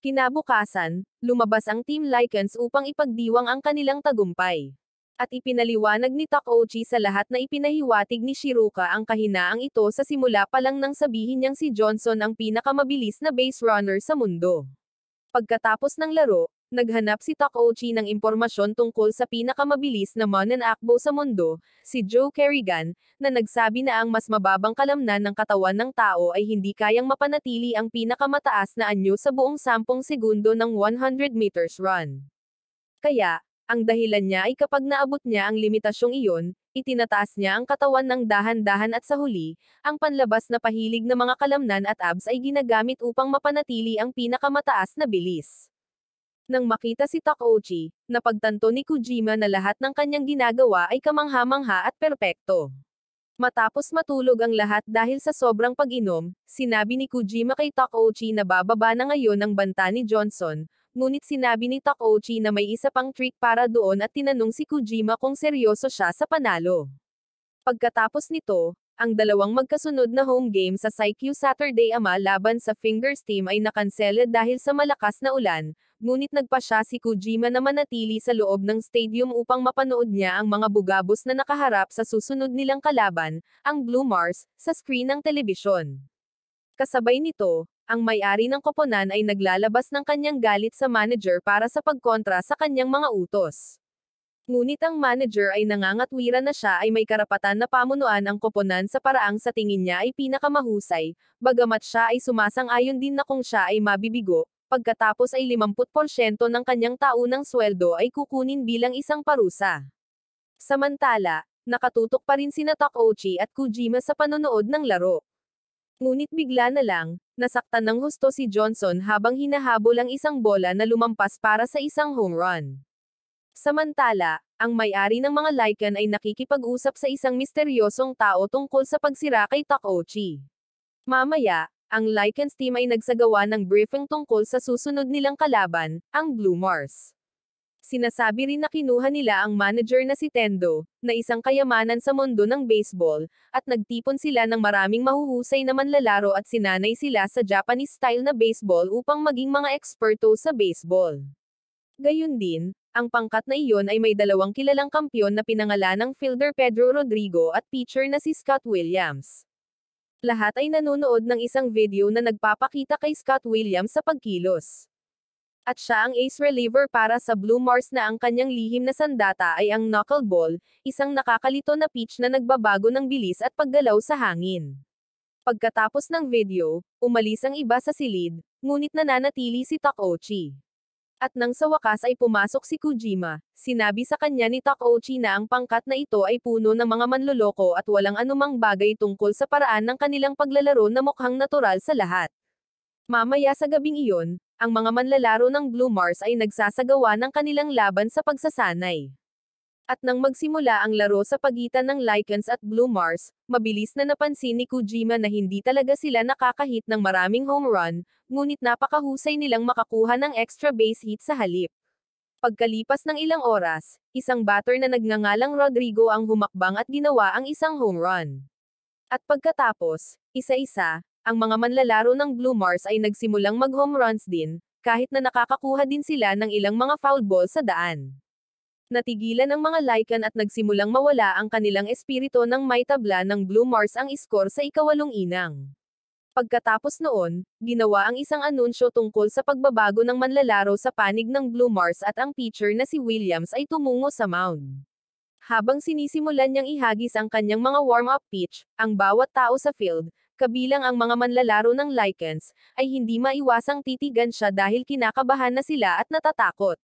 Kinabukasan, lumabas ang Team Lycans upang ipagdiwang ang kanilang tagumpay. At ipinaliwanag ni Takeuchi sa lahat na ipinahiwatig ni Shiruka ang kahinaang ito sa simula pa lang nang sabihin niyang si Johnson ang pinakamabilis na base runner sa mundo. Pagkatapos ng laro, naghanap si Takeuchi ng impormasyon tungkol sa pinakamabilis na mananakbo sa mundo, si Joe Kerrigan, na nagsabi na ang mas mababang kalamnan ng katawan ng tao ay hindi kayang mapanatili ang pinakamataas na anyo sa buong 10 segundo ng 100 meters run. Kaya, ang dahilan niya ay kapag naabot niya ang limitasyong iyon, itinataas niya ang katawan ng dahan-dahan at sa huli, ang panlabas na pahilig na mga kalamnan at abs ay ginagamit upang mapanatili ang pinakamataas na bilis. Nang makita si Takeuchi, napagtanto ni Kojima na lahat ng kanyang ginagawa ay kamangha-mangha at perpekto. Matapos matulog ang lahat dahil sa sobrang pag-inom, sinabi ni Kojima kay Takeuchi na bababa na ngayon ang banta ni Johnson, ngunit sinabi ni Takeuchi na may isa pang trick para doon at tinanong si Kojima kung seryoso siya sa panalo. Pagkatapos nito, ang dalawang magkasunod na home game sa Saikyu Saturday Ama laban sa Fingers team ay nakansela dahil sa malakas na ulan, ngunit nagpasya si Kojima na manatili sa loob ng stadium upang mapanood niya ang mga bugabos na nakaharap sa susunod nilang kalaban, ang Blue Mars, sa screen ng telebisyon. Kasabay nito, ang may-ari ng koponan ay naglalabas ng kanyang galit sa manager para sa pagkontra sa kanyang mga utos. Ngunit ang manager ay nangangatwiran na siya ay may karapatan na pamunuan ang koponan sa paraang sa tingin niya ay pinakamahusay, bagamat siya ay sumasang-ayon din na kung siya ay mabibigo, pagkatapos ay 50% ng kanyang taunang sweldo ay kukunin bilang isang parusa. Samantala, nakatutok pa rin sina Takeuchi at Kojima sa panonood ng laro. Ngunit bigla na lang, nasaktan ng husto si Johnson habang hinahabol ang isang bola na lumampas para sa isang home run. Samantala, ang may-ari ng mga Lycan ay nakikipag-usap sa isang misteryosong tao tungkol sa pagsira kay Takeuchi. Mamaya, ang Lycans team ay nagsagawa ng briefing tungkol sa susunod nilang kalaban, ang Blue Mars. Sinasabi rin na kinuha nila ang manager na si Tendo, na isang kayamanan sa mundo ng baseball, at nagtipon sila ng maraming mahuhusay na manlalaro at sinanay sila sa Japanese style na baseball upang maging mga eksperto sa baseball. Gayun din, ang pangkat na iyon ay may dalawang kilalang kampyon na pinangalanang fielder Pedro Rodrigo at pitcher na si Scott Williams. Lahat ay nanonood ng isang video na nagpapakita kay Scott Williams sa pagkilos. At siya ang ace reliever para sa Blue Mars na ang kanyang lihim na sandata ay ang knuckleball, isang nakakalito na pitch na nagbabago ng bilis at paggalaw sa hangin. Pagkatapos ng video, umalis ang iba sa silid, ngunit nananatili si Takeuchi. At nang sa wakas ay pumasok si Kojima, sinabi sa kanya ni Takeuchi na ang pangkat na ito ay puno ng mga manloloko at walang anumang bagay tungkol sa paraan ng kanilang paglalaro na mukhang natural sa lahat. Mamaya sa gabing iyon, ang mga manlalaro ng Blue Mars ay nagsasagawa ng kanilang laban sa pagsasanay. At nang magsimula ang laro sa pagitan ng Lycans at Blue Mars, mabilis na napansin ni Kojima na hindi talaga sila nakakahit ng maraming home run, ngunit napakahusay nilang makakuha ng extra base hit sa halip. Pagkalipas ng ilang oras, isang batter na nagngangalang Rodrigo ang humakbang at ginawa ang isang home run. At pagkatapos, isa-isa, ang mga manlalaro ng Blue Mars ay nagsimulang mag-home runs din, kahit na nakakakuha din sila ng ilang mga foul ball sa daan. Natigilan ang mga Lycan at nagsimulang mawala ang kanilang espiritu nang may tabla ng Blue Mars ang iskor sa ikawalong inang. Pagkatapos noon, ginawa ang isang anunsyo tungkol sa pagbabago ng manlalaro sa panig ng Blue Mars at ang pitcher na si Williams ay tumungo sa mound. Habang sinisimulan niyang ihagis ang kanyang mga warm-up pitch, ang bawat tao sa field, kabilang ang mga manlalaro ng Lycans, ay hindi maiwasang titigan siya dahil kinakabahan na sila at natatakot.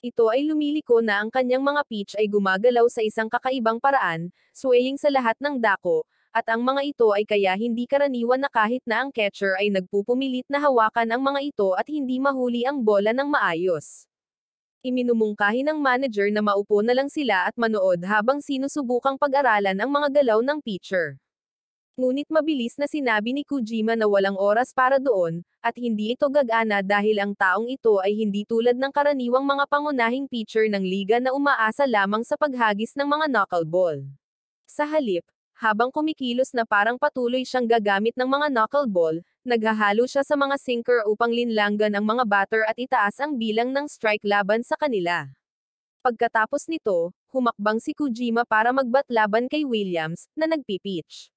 Ito ay lumiliko na ang kanyang mga pitch ay gumagalaw sa isang kakaibang paraan, swaying sa lahat ng dako, at ang mga ito ay kaya hindi karaniwan na kahit na ang catcher ay nagpupumilit na hawakan ang mga ito at hindi mahuli ang bola ng maayos. Iminumungkahi ng manager na maupo na lang sila at manood habang sinusubukang pag-aralan ang mga galaw ng pitcher. Ngunit mabilis na sinabi ni Kojima na walang oras para doon, at hindi ito gagana dahil ang taong ito ay hindi tulad ng karaniwang mga pangunahing pitcher ng liga na umaasa lamang sa paghagis ng mga knuckleball. Sa halip, habang kumikilos na parang patuloy siyang gagamit ng mga knuckleball, naghahalo siya sa mga sinker upang linlangan ang mga batter at itaas ang bilang ng strike laban sa kanila. Pagkatapos nito, humakbang si Kojima para magbat laban kay Williams, na nagpipitch.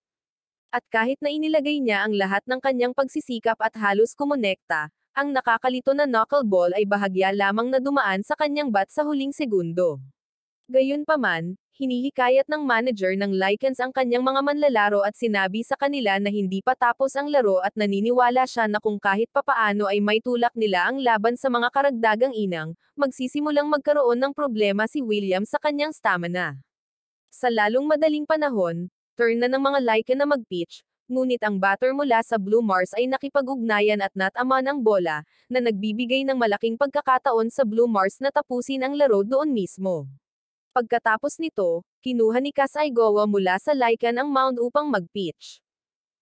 At kahit na inilagay niya ang lahat ng kanyang pagsisikap at halos kumonekta, ang nakakalito na knuckleball ay bahagya lamang na dumaan sa kanyang bat sa huling segundo. Gayunpaman, hinihikayat ng manager ng Lycans ang kanyang mga manlalaro at sinabi sa kanila na hindi pa tapos ang laro at naniniwala siya na kung kahit papaano ay may tulak nila ang laban sa mga karagdagang inang, magsisimulang magkaroon ng problema si Williams sa kanyang stamina. Sa lalong madaling panahon, turn na ng mga Lycan na mag-pitch, ngunit ang batter mula sa Blue Mars ay nakipag-ugnayan at nataman ang bola, na nagbibigay ng malaking pagkakataon sa Blue Mars na tapusin ang laro doon mismo. Pagkatapos nito, kinuha ni Kaz Igowa mula sa Lycan ang mound upang mag-pitch.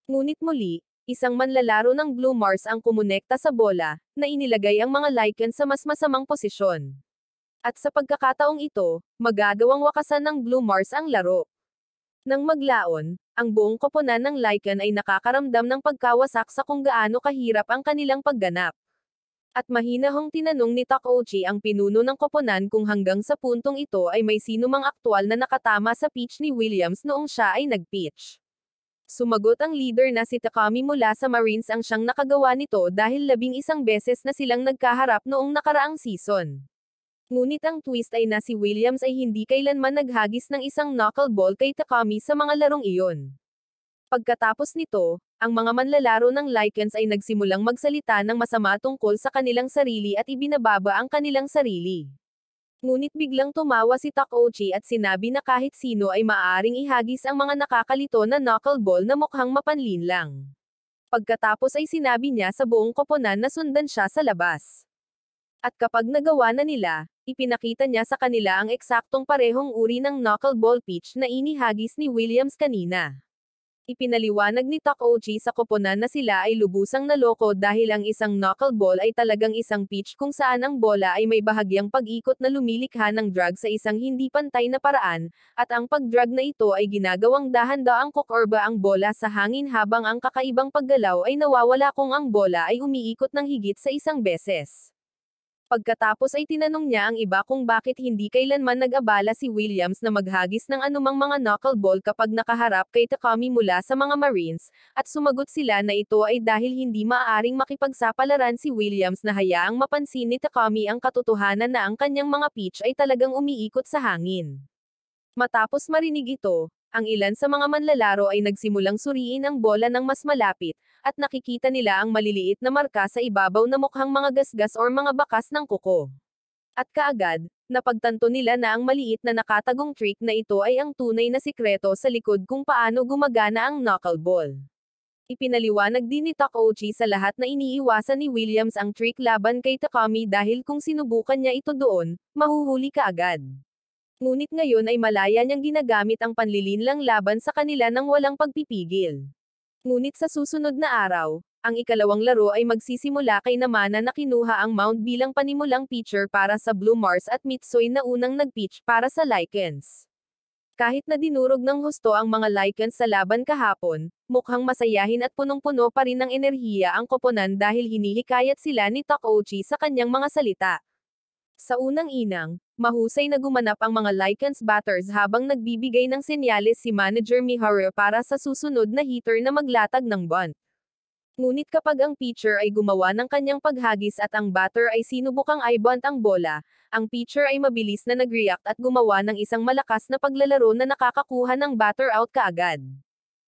Ngunit muli, isang manlalaro ng Blue Mars ang kumonekta sa bola, na inilagay ang mga Lycan sa mas masamang posisyon. At sa pagkakataong ito, magagawang wakasan ng Blue Mars ang laro. Nang maglaon, ang buong koponan ng Lycan ay nakakaramdam ng pagkawasak sa kung gaano kahirap ang kanilang pagganap. At mahinahong tinanong ni Takeuchi ang pinuno ng koponan kung hanggang sa puntong ito ay may sinumang aktwal na nakatama sa pitch ni Williams noong siya ay nag-pitch. Sumagot ang leader na si Takami mula sa Marines ang siyang nakagawa nito dahil 11 beses na silang nagkaharap noong nakaraang season. Ngunit ang twist ay na si Williams ay hindi kailanman naghagis ng isang knuckleball kay Takami sa mga larong iyon. Pagkatapos nito, ang mga manlalaro ng Lycans ay nagsimulang magsalita ng masama tungkol sa kanilang sarili at ibinababa ang kanilang sarili. Ngunit biglang tumawa si Takeuchi at sinabi na kahit sino ay maaaring ihagis ang mga nakakalito na knuckleball na mukhang mapanlinlang. Pagkatapos ay sinabi niya sa buong koponan na sundan siya sa labas. At kapag nagawa na nila, ipinakita niya sa kanila ang eksaktong parehong uri ng knuckleball pitch na inihagis ni Williams kanina. Ipinaliwanag ni Takeuchi sa koponan na sila ay lubusang naloko dahil ang isang knuckleball ay talagang isang pitch kung saan ang bola ay may bahagyang pag-ikot na lumilikha ng drag sa isang hindi pantay na paraan, at ang pag-drag na ito ay ginagawang dahan-daang kokorba ang bola sa hangin habang ang kakaibang paggalaw ay nawawala kung ang bola ay umiikot ng higit sa isang beses. Pagkatapos ay tinanong niya ang iba kung bakit hindi kailanman nag-abala si Williams na maghagis ng anumang mga knuckleball kapag nakaharap kay Takami mula sa mga Marines, at sumagot sila na ito ay dahil hindi maaaring makipagsapalaran si Williams na hayaang mapansin ni Takami ang katotohanan na ang kanyang mga pitch ay talagang umiikot sa hangin. Matapos marinig ito, ang ilan sa mga manlalaro ay nagsimulang suriin ang bola ng mas malapit, at nakikita nila ang maliliit na marka sa ibabaw na mukhang mga gasgas or mga bakas ng kuko. At kaagad, napagtanto nila na ang maliit na nakatagong trick na ito ay ang tunay na sikreto sa likod kung paano gumagana ang knuckleball. Ipinaliwanag din ni Takeuchi sa lahat na iniiwasan ni Williams ang trick laban kay Takami dahil kung sinubukan niya ito doon, mahuhuli ka agad. Ngunit ngayon ay malaya niyang ginagamit ang panlilinlang laban sa kanila nang walang pagpipigil. Ngunit sa susunod na araw, ang ikalawang laro ay magsisimula kay Namana na kinuha ang mound bilang panimulang pitcher para sa Blue Mars at Mitsui na unang nag-pitch para sa Lycans. Kahit na dinurog ng husto ang mga Lycans sa laban kahapon, mukhang masayahin at punong-puno pa rin ng enerhiya ang koponan dahil hinihikayat sila ni Takeuchi sa kanyang mga salita. Sa unang inang, mahusay na gumanap ang mga Lycans batters habang nagbibigay ng senyales si manager Miharu para sa susunod na hitter na maglatag ng bunt. Ngunit kapag ang pitcher ay gumawa ng kanyang paghagis at ang batter ay sinubukang i-bunt ang bola, ang pitcher ay mabilis na nag-react at gumawa ng isang malakas na paglalaro na nakakakuha ng batter out kaagad.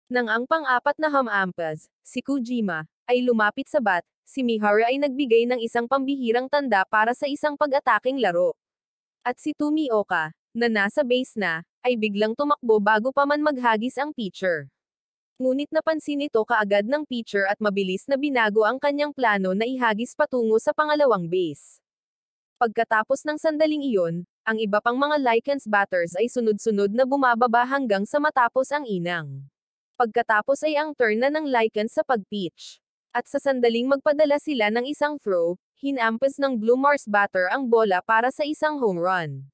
Nang ang pang-apat na hamampas, si Kojima, ay lumapit sa bat, si Miharu ay nagbigay ng isang pambihirang tanda para sa isang pag-ataking laro. At si Tomioka, na nasa base na, ay biglang tumakbo bago pa man maghagis ang pitcher. Ngunit napansin ito kaagad ng pitcher at mabilis na binago ang kanyang plano na ihagis patungo sa pangalawang base. Pagkatapos ng sandaling iyon, ang iba pang mga Lycans batters ay sunod-sunod na bumababa hanggang sa matapos ang inang. Pagkatapos ay ang turn na ng Lycans sa pag-pitch. At sa sandaling magpadala sila ng isang throw, hinampas ng Blue Mars batter ang bola para sa isang home run.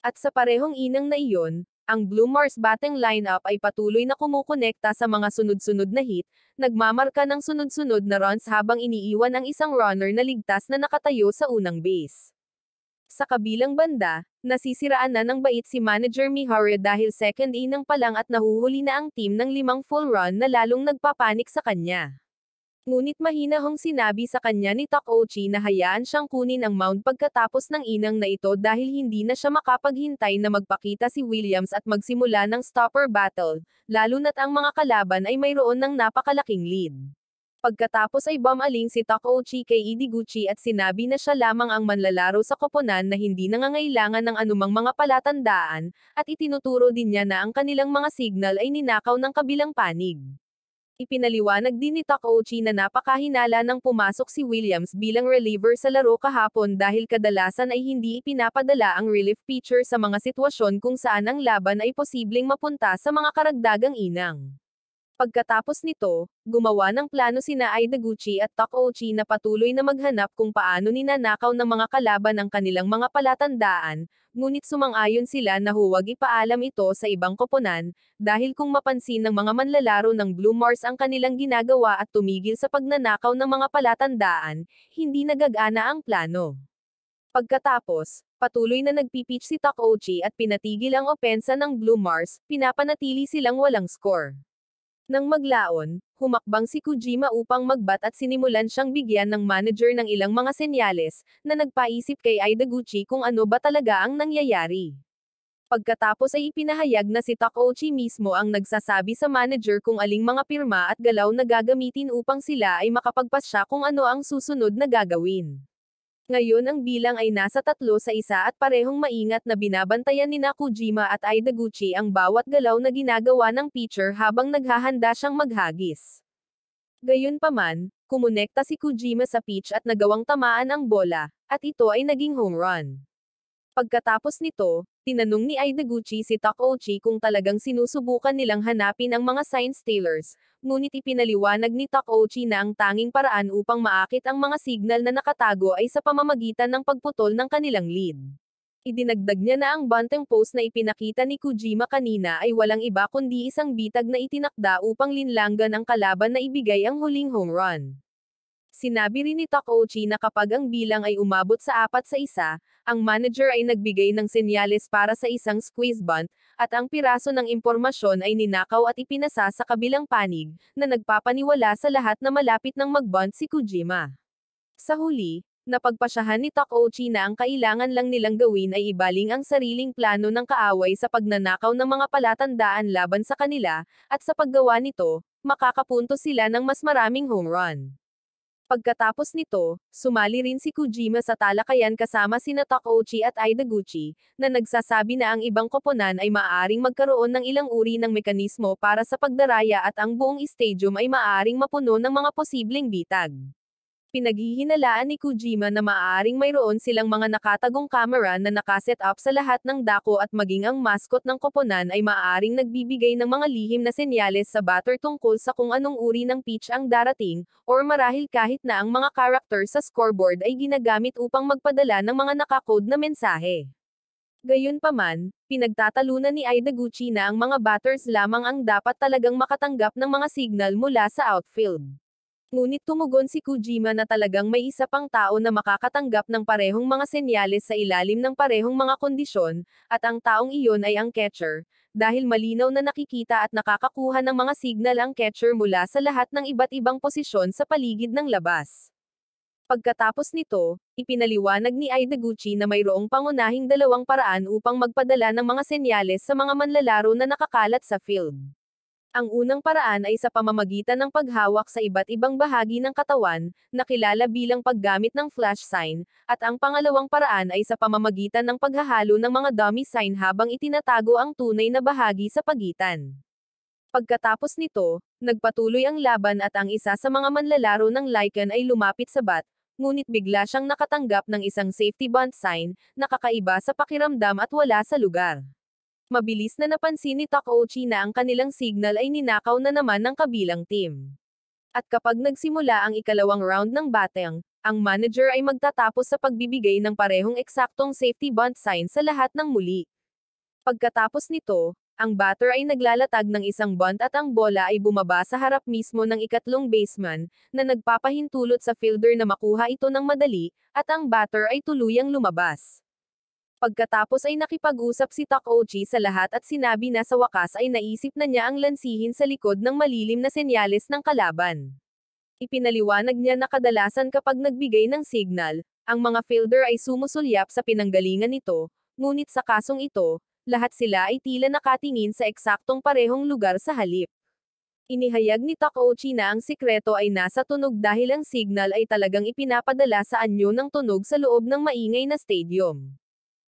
At sa parehong inang na iyon, ang Blue Mars batting lineup ay patuloy na kumukonekta sa mga sunod-sunod na hit, nagmamarka ng sunod-sunod na runs habang iniiwan ang isang runner na ligtas na nakatayo sa unang base. Sa kabilang banda, nasisiraan na ng bait si manager Miharu dahil second inning pa lang at nahuhuli na ang team ng 5 full run na lalong nagpapanik sa kanya. Ngunit mahinahong sinabi sa kanya ni Takeuchi na hayaan siyang kunin ang mound pagkatapos ng inang na ito dahil hindi na siya makapaghintay na magpakita si Williams at magsimula ng stopper battle, lalo na't ang mga kalaban ay mayroon ng napakalaking lead. Pagkatapos ay bumaling si Takeuchi kay Ideguchi at sinabi na siya lamang ang manlalaro sa koponan na hindi nangangailangan ng anumang mga palatandaan, at itinuturo din niya na ang kanilang mga signal ay ninakaw ng kabilang panig. Ipinaliwanag din ni Takeuchi na napakahinala nang pumasok si Williams bilang reliever sa laro kahapon dahil kadalasan ay hindi ipinapadala ang relief pitcher sa mga sitwasyon kung saan ang laban ay posibleng mapunta sa mga karagdagang inang. Pagkatapos nito, gumawa ng plano sina Ideguchi at Takeuchi na patuloy na maghanap kung paano ninanakaw ng mga kalaban ang kanilang mga palatandaan, ngunit sumang-ayon sila na huwag ipaalam ito sa ibang koponan, dahil kung mapansin ng mga manlalaro ng Blue Mars ang kanilang ginagawa at tumigil sa pagnanakaw ng mga palatandaan, hindi nagagana ang plano. Pagkatapos, patuloy na nagpipitch si Takeuchi at pinatigil ang opensa ng Blue Mars, pinapanatili silang walang score. Nang maglaon, humakbang si Kojima upang magbat at sinimulan siyang bigyan ng manager ng ilang mga senyales, na nagpaisip kay Ideguchi kung ano ba talaga ang nangyayari. Pagkatapos ay ipinahayag na si Takeuchi mismo ang nagsasabi sa manager kung aling mga pirma at galaw na gagamitin upang sila ay makapagpasya kung ano ang susunod na gagawin. Ngayon ang bilang ay nasa 3-1 at parehong maingat na binabantayan ni Kojima at Ideguchi ang bawat galaw na ginagawa ng pitcher habang naghahanda siyang maghagis. Gayunpaman, kumonekta si Kojima sa pitch at nagawang tamaan ang bola, at ito ay naging home run. Pagkatapos nito, tinanong ni Ideguchi si Takeuchi kung talagang sinusubukan nilang hanapin ang mga sign stealers, ngunit ipinaliwanag ni Takeuchi na ang tanging paraan upang maakit ang mga signal na nakatago ay sa pamamagitan ng pagputol ng kanilang lead. Idinagdag niya na ang bunting post na ipinakita ni Kojima kanina ay walang iba kundi isang bitag na itinakda upang linlanggan ang kalaban na ibigay ang huling home run. Sinabi rin ni Takeuchi na kapag ang bilang ay umabot sa 4-1, ang manager ay nagbigay ng senyales para sa isang squeeze bunt, at ang piraso ng impormasyon ay ninakaw at ipinasa sa kabilang panig, na nagpapaniwala sa lahat na malapit ng mag-bunt si Kojima. Sa huli, napagpasyahan ni Takeuchi na ang kailangan lang nilang gawin ay ibaling ang sariling plano ng kaaway sa pagnanakaw ng mga palatandaan laban sa kanila, at sa paggawa nito, makakapunto sila ng mas maraming home run. Pagkatapos nito, sumali rin si Kojima sa talakayan kasama sina Takeuchi at Ideguchi, na nagsasabi na ang ibang koponan ay maaaring magkaroon ng ilang uri ng mekanismo para sa pagdaraya at ang buong stadium ay maaaring mapuno ng mga posibleng bitag. Pinaghihinalaan ni Kojima na maaaring mayroon silang mga nakatagong kamera na nakaset up sa lahat ng dako at maging ang mascot ng koponan ay maaaring nagbibigay ng mga lihim na senyales sa batter tungkol sa kung anong uri ng pitch ang darating, or marahil kahit na ang mga character sa scoreboard ay ginagamit upang magpadala ng mga nakakode na mensahe. Gayunpaman, pinagtatalunan ni Idaguchi na ang mga batters lamang ang dapat talagang makatanggap ng mga signal mula sa outfield. Ngunit tumugon si Kojima na talagang may isa pang tao na makakatanggap ng parehong mga senyales sa ilalim ng parehong mga kondisyon, at ang taong iyon ay ang catcher, dahil malinaw na nakikita at nakakakuha ng mga signal ang catcher mula sa lahat ng iba't ibang posisyon sa paligid ng labas. Pagkatapos nito, ipinaliwanag ni Idaguchi na mayroong pangunahing dalawang paraan upang magpadala ng mga senyales sa mga manlalaro na nakakalat sa field. Ang unang paraan ay sa pamamagitan ng paghawak sa iba't ibang bahagi ng katawan, na kilala bilang paggamit ng flash sign, at ang pangalawang paraan ay sa pamamagitan ng paghahalo ng mga dummy sign habang itinatago ang tunay na bahagi sa pagitan. Pagkatapos nito, nagpatuloy ang laban at ang isa sa mga manlalaro ng Lycan ay lumapit sa bat, ngunit bigla siyang nakatanggap ng isang safety bunt sign, na kakaiba sa pakiramdam at wala sa lugar. Mabilis na napansin ni Takeuchi na ang kanilang signal ay ninakaw na naman ng kabilang team. At kapag nagsimula ang ikalawang round ng batang, ang manager ay magtatapos sa pagbibigay ng parehong eksaktong safety bunt sign sa lahat ng muli. Pagkatapos nito, ang batter ay naglalatag ng isang bunt at ang bola ay bumaba sa harap mismo ng ikatlong baseman, na nagpapahintulot sa fielder na makuha ito ng madali, at ang batter ay tuluyang lumabas. Pagkatapos ay nakipag-usap si Takeuchi sa lahat at sinabi na sa wakas ay naisip na niya ang lansihin sa likod ng malilim na senyales ng kalaban. Ipinaliwanag niya na kadalasan kapag nagbigay ng signal, ang mga fielder ay sumusulyap sa pinanggalingan nito, ngunit sa kasong ito, lahat sila ay tila nakatingin sa eksaktong parehong lugar sa halip. Inihayag ni Takeuchi na ang sikreto ay nasa tunog dahil ang signal ay talagang ipinapadala sa anyo ng tunog sa loob ng maingay na stadium.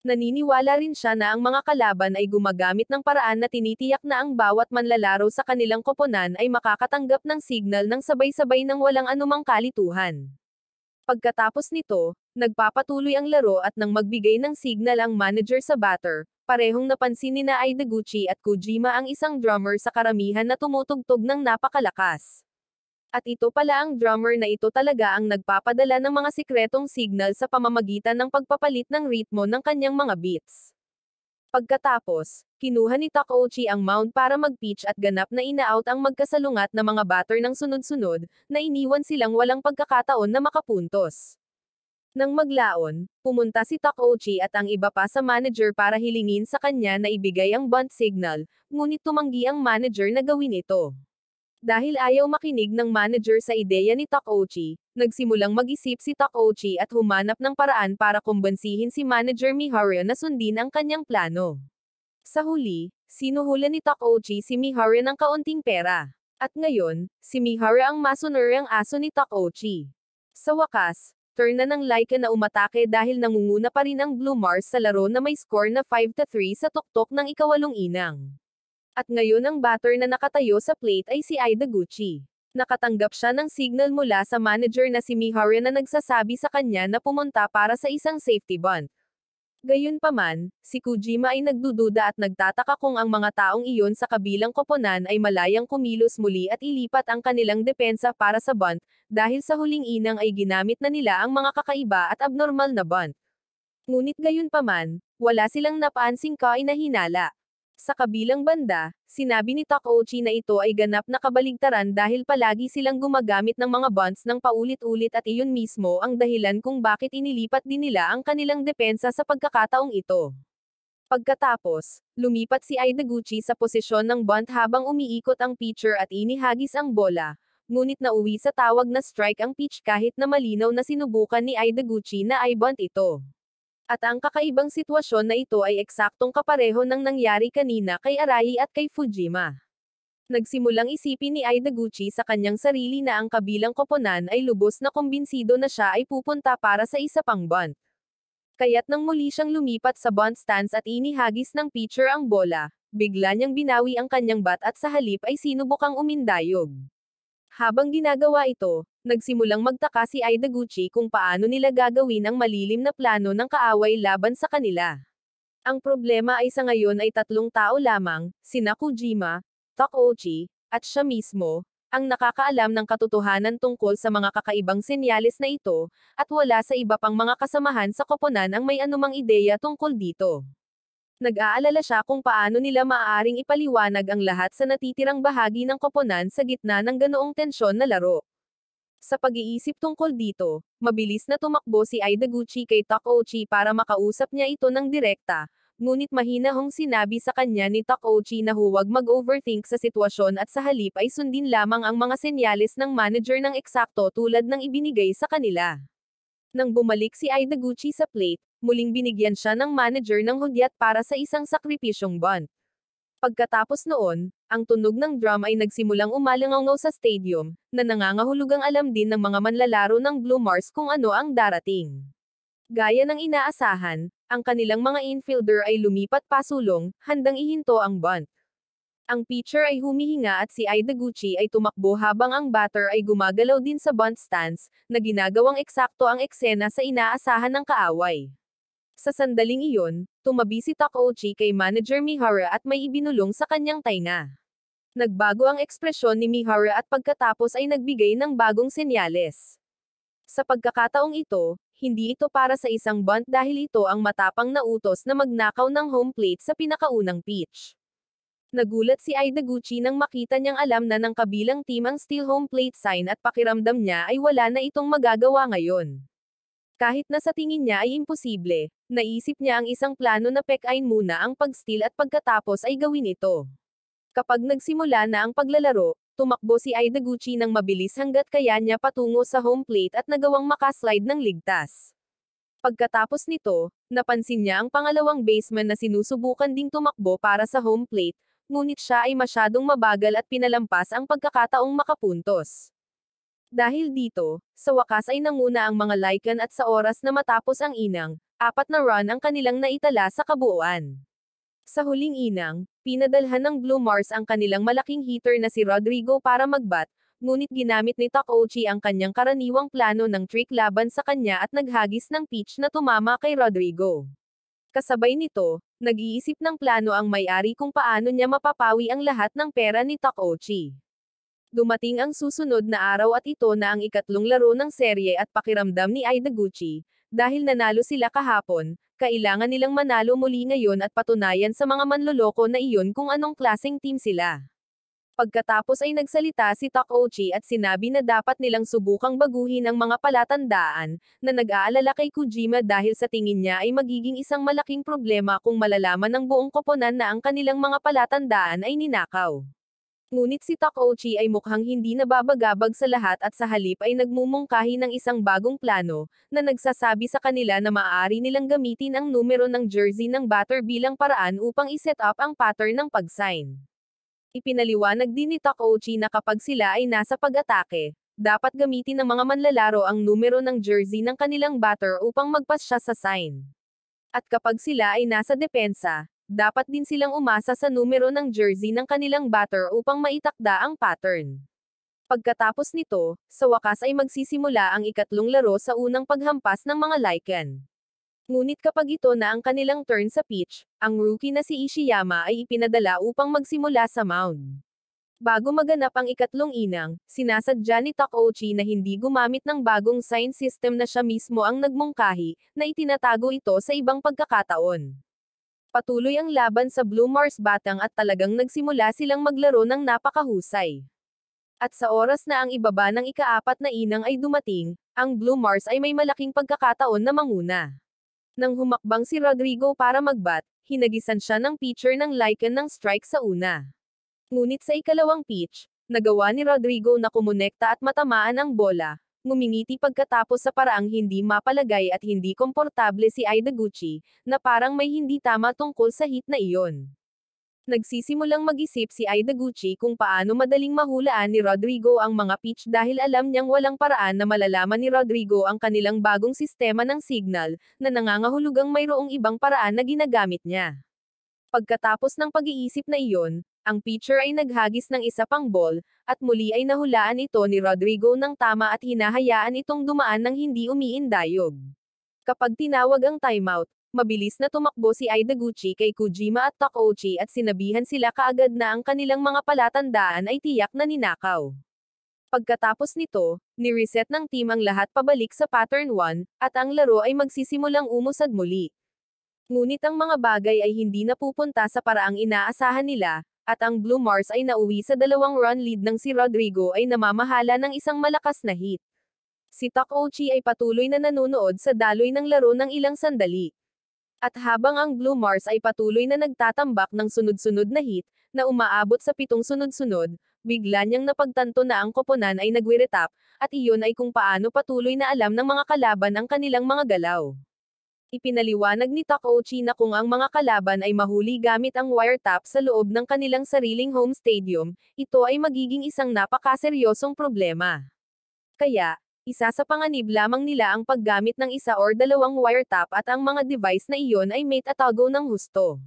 Naniniwala rin siya na ang mga kalaban ay gumagamit ng paraan na tinitiyak na ang bawat manlalaro sa kanilang koponan ay makakatanggap ng signal ng sabay-sabay ng walang anumang kalituhan. Pagkatapos nito, nagpapatuloy ang laro at nang magbigay ng signal ang manager sa batter, parehong napansin ni na Idaguchi at Kojima ang isang drummer sa karamihan na tumutugtog ng napakalakas. At ito pala ang drummer na ito talaga ang nagpapadala ng mga sikretong signal sa pamamagitan ng pagpapalit ng ritmo ng kanyang mga beats. Pagkatapos, kinuha ni Takeuchi ang mound para mag-pitch at ganap na ina-out ang magkasalungat na mga batter ng sunod-sunod, na iniwan silang walang pagkakataon na makapuntos. Nang maglaon, pumunta si Takeuchi at ang iba pa sa manager para hilingin sa kanya na ibigay ang bunt signal, ngunit tumanggi ang manager na gawin ito. Dahil ayaw makinig ng manager sa ideya ni Takeuchi, nagsimulang mag-isip si Takeuchi at humanap ng paraan para kumbansihin si Manager Miharu na sundin ang kanyang plano. Sa huli, sinuhulan ni Takeuchi si Miharu ng kaunting pera. At ngayon, si Miharu ang masunurang aso ni Takeuchi. Sa wakas, turn na ng Lycan na umatake dahil nangunguna pa rin ang Blue Mars sa laro na may score na 5-3 sa tuktok ng ikawalong inang. At ngayon ang batter na nakatayo sa plate ay si Idaguchi. Nakatanggap siya ng signal mula sa manager na si Miharu na nagsasabi sa kanya na pumunta para sa isang safety bunt. Gayunpaman, si Kojima ay nagdududa at nagtataka kung ang mga taong iyon sa kabilang koponan ay malayang kumilos muli at ilipat ang kanilang depensa para sa bunt, dahil sa huling inang ay ginamit na nila ang mga kakaiba at abnormal na bunt. Ngunit gayunpaman, wala silang napansing kainahinala. Sa kabilang banda, sinabi ni Takeuchi na ito ay ganap na kabaligtaran dahil palagi silang gumagamit ng mga bunts ng paulit-ulit at iyon mismo ang dahilan kung bakit inilipat din nila ang kanilang depensa sa pagkakataong ito. Pagkatapos, lumipat si Idaguchi sa posisyon ng bunt habang umiikot ang pitcher at inihagis ang bola, ngunit nauwi sa tawag na strike ang pitch kahit na malinaw na sinubukan ni Idaguchi na i-bunt ito. At ang kakaibang sitwasyon na ito ay eksaktong kapareho ng nangyari kanina kay Arai at kay Fujima. Nagsimulang isipin ni Idaguchi sa kanyang sarili na ang kabilang koponan ay lubos na kumbinsido na siya ay pupunta para sa isa pang bunt. Kaya't nang muli siyang lumipat sa bunt stance at inihagis ng pitcher ang bola, bigla niyang binawi ang kanyang bat at sa halip ay sinubukang umindayog. Habang ginagawa ito, nagsimulang magtaka si Aidaguchi kung paano nila gagawin ang malilim na plano ng kaaway laban sa kanila. Ang problema ay sa ngayon ay tatlong tao lamang, sina Kojima, Takeuchi, at siya mismo, ang nakakaalam ng katotohanan tungkol sa mga kakaibang senyales na ito, at wala sa iba pang mga kasamahan sa koponan ang may anumang ideya tungkol dito. Nag-aalala siya kung paano nila maaaring ipaliwanag ang lahat sa natitirang bahagi ng koponan sa gitna ng ganoong tensyon na laro. Sa pag-iisip tungkol dito, mabilis na tumakbo si Aidaguchi kay Takeuchi para makausap niya ito ng direkta, ngunit mahinahong sinabi sa kanya ni Takeuchi na huwag mag-overthink sa sitwasyon at sa halip ay sundin lamang ang mga senyales ng manager ng eksakto tulad ng ibinigay sa kanila. Nang bumalik si Aidaguchi sa plate, muling binigyan siya ng manager ng hudyat para sa isang sakripisyong bunt. Pagkatapos noon, ang tunog ng drum ay nagsimulang umalingaw sa stadium, na nangangahulugang alam din ng mga manlalaro ng Blue Mars kung ano ang darating. Gaya ng inaasahan, ang kanilang mga infielder ay lumipat pasulong, handang ihinto ang bunt. Ang pitcher ay humihinga at si Aidaguchi ay tumakbo habang ang batter ay gumagalaw din sa bunt stance, na ginagawang eksakto ang eksena sa inaasahan ng kaaway. Sa sandaling iyon, tumabi si Takeuchi kay Manager Mihara at may ibinulong sa kanyang tainga. Nagbago ang ekspresyon ni Mihara at pagkatapos ay nagbigay ng bagong senyales. Sa pagkakataong ito, hindi ito para sa isang bunt dahil ito ang matapang na utos na magnakaw ng home plate sa pinakaunang pitch. Nagulat si Aidaguchi nang makita niyang alam na ng kabilang team ang steal home plate sign at pakiramdam niya ay wala na itong magagawa ngayon. Kahit na sa tingin niya ay imposible, naisip niya ang isang plano na pekain muna ang pag-steal at pagkatapos ay gawin ito. Kapag nagsimula na ang paglalaro, tumakbo si Aidaguchi ng mabilis hanggat kaya niya patungo sa home plate at nagawang makaslide ng ligtas. Pagkatapos nito, napansin niya ang pangalawang baseman na sinusubukan ding tumakbo para sa home plate, ngunit siya ay masyadong mabagal at pinalampas ang pagkakataong makapuntos. Dahil dito, sa wakas ay nanguna ang mga Lycan at sa oras na matapos ang inang, 4 na run ang kanilang naitala sa kabuuan. Sa huling inang, pinadalhan ng Blue Mars ang kanilang malaking hitter na si Rodrigo para magbat, ngunit ginamit ni Takeuchi ang kanyang karaniwang plano ng trick laban sa kanya at naghagis ng pitch na tumama kay Rodrigo. Kasabay nito, nag-iisip ng plano ang may-ari kung paano niya mapapawi ang lahat ng pera ni Takeuchi. Dumating ang susunod na araw at ito na ang ikatlong laro ng serye at pakiramdam ni Aidaguchi, dahil nanalo sila kahapon, kailangan nilang manalo muli ngayon at patunayan sa mga manloloko na iyon kung anong klaseng team sila. Pagkatapos ay nagsalita si Takeuchi at sinabi na dapat nilang subukang baguhin ang mga palatandaan, na nag-aalala kay Kojima dahil sa tingin niya ay magiging isang malaking problema kung malalaman ng buong koponan na ang kanilang mga palatandaan ay ninakaw. Ngunit si Takeuchi ay mukhang hindi nababagabag sa lahat at sa halip ay nagmumungkahi ng isang bagong plano, na nagsasabi sa kanila na maaari nilang gamitin ang numero ng jersey ng batter bilang paraan upang iset up ang pattern ng pag-sign. Ipinaliwanag din ni Takeuchi na kapag sila ay nasa pag-atake, dapat gamitin ng mga manlalaro ang numero ng jersey ng kanilang batter upang magpas siya sa sign. At kapag sila ay nasa depensa, dapat din silang umasa sa numero ng jersey ng kanilang batter upang maitakda ang pattern. Pagkatapos nito, sa wakas ay magsisimula ang ikatlong laro sa unang paghampas ng mga Lycan. Ngunit kapag ito na ang kanilang turn sa pitch, ang rookie na si Ishiyama ay ipinadala upang magsimula sa mound. Bago maganap ang ikatlong inang, sinasadya ni Takeuchi na hindi gumamit ng bagong sign system na siya mismo ang nagmungkahi, na itinatago ito sa ibang pagkakataon. Patuloy ang laban sa Blue Mars Batang at talagang nagsimula silang maglaro ng napakahusay. At sa oras na ang ibaba ng ika-4 na inang ay dumating, ang Blue Mars ay may malaking pagkakataon na manguna. Nang humakbang si Rodrigo para magbat, hinagisan siya ng pitcher ng Lycan ng strike sa una. Ngunit sa ikalawang pitch, nagawa ni Rodrigo na kumonekta at matamaan ang bola, ngumingiti pagkatapos sa paraang hindi mapalagay at hindi komportable si Aidaguchi, na parang may hindi tama tungkol sa hit na iyon. Nagsisimulang mag-isip si Aidaguchi kung paano madaling mahulaan ni Rodrigo ang mga pitch dahil alam niyang walang paraan na malalaman ni Rodrigo ang kanilang bagong sistema ng signal, na nangangahulugang mayroong ibang paraan na ginagamit niya. Pagkatapos ng pag-iisip na iyon, ang pitcher ay naghagis ng isa pang ball, at muli ay nahulaan ito ni Rodrigo ng tama at hinahayaan itong dumaan ng hindi umiindayog. Kapag tinawag ang timeout, mabilis na tumakbo si Idaguchi kay Kojima at Takeuchi at sinabihan sila kaagad na ang kanilang mga palatandaan ay tiyak na ninakaw. Pagkatapos nito, ni-reset ng team ang lahat pabalik sa pattern 1, at ang laro ay magsisimulang umusad muli. Ngunit ang mga bagay ay hindi napupunta sa paraang inaasahan nila, at ang Blue Mars ay nauwi sa 2-run lead nang si Rodrigo ay namamahala ng isang malakas na hit. Si Takeuchi ay patuloy na nanonood sa daloy ng laro ng ilang sandali. At habang ang Blue Mars ay patuloy na nagtatambak ng sunod-sunod na hit, na umaabot sa 7 sunod-sunod, bigla niyang napagtanto na ang koponan ay nagwiretap, at iyon ay kung paano patuloy na alam ng mga kalaban ang kanilang mga galaw. Ipinaliwanag ni Takeuchi na kung ang mga kalaban ay mahuli gamit ang wiretap sa loob ng kanilang sariling home stadium, ito ay magiging isang napakaseryosong problema. Kaya, isa sa panganib lamang nila ang paggamit ng isa or dalawang wiretap at ang mga device na iyon ay may tatago ng husto.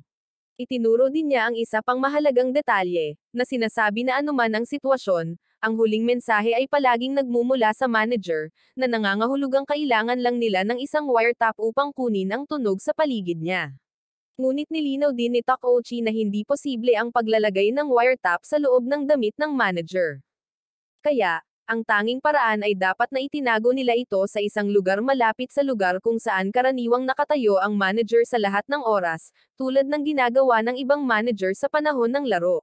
Itinuro din niya ang isa pang mahalagang detalye, na sinasabi na anuman ang sitwasyon, ang huling mensahe ay palaging nagmumula sa manager, na nangangahulugang kailangan lang nila ng isang wiretap upang kunin ang tunog sa paligid niya. Ngunit nilinaw din ni Takeuchi na hindi posible ang paglalagay ng wiretap sa loob ng damit ng manager. Kaya, ang tanging paraan ay dapat na itinago nila ito sa isang lugar malapit sa lugar kung saan karaniwang nakatayo ang manager sa lahat ng oras, tulad ng ginagawa ng ibang manager sa panahon ng laro.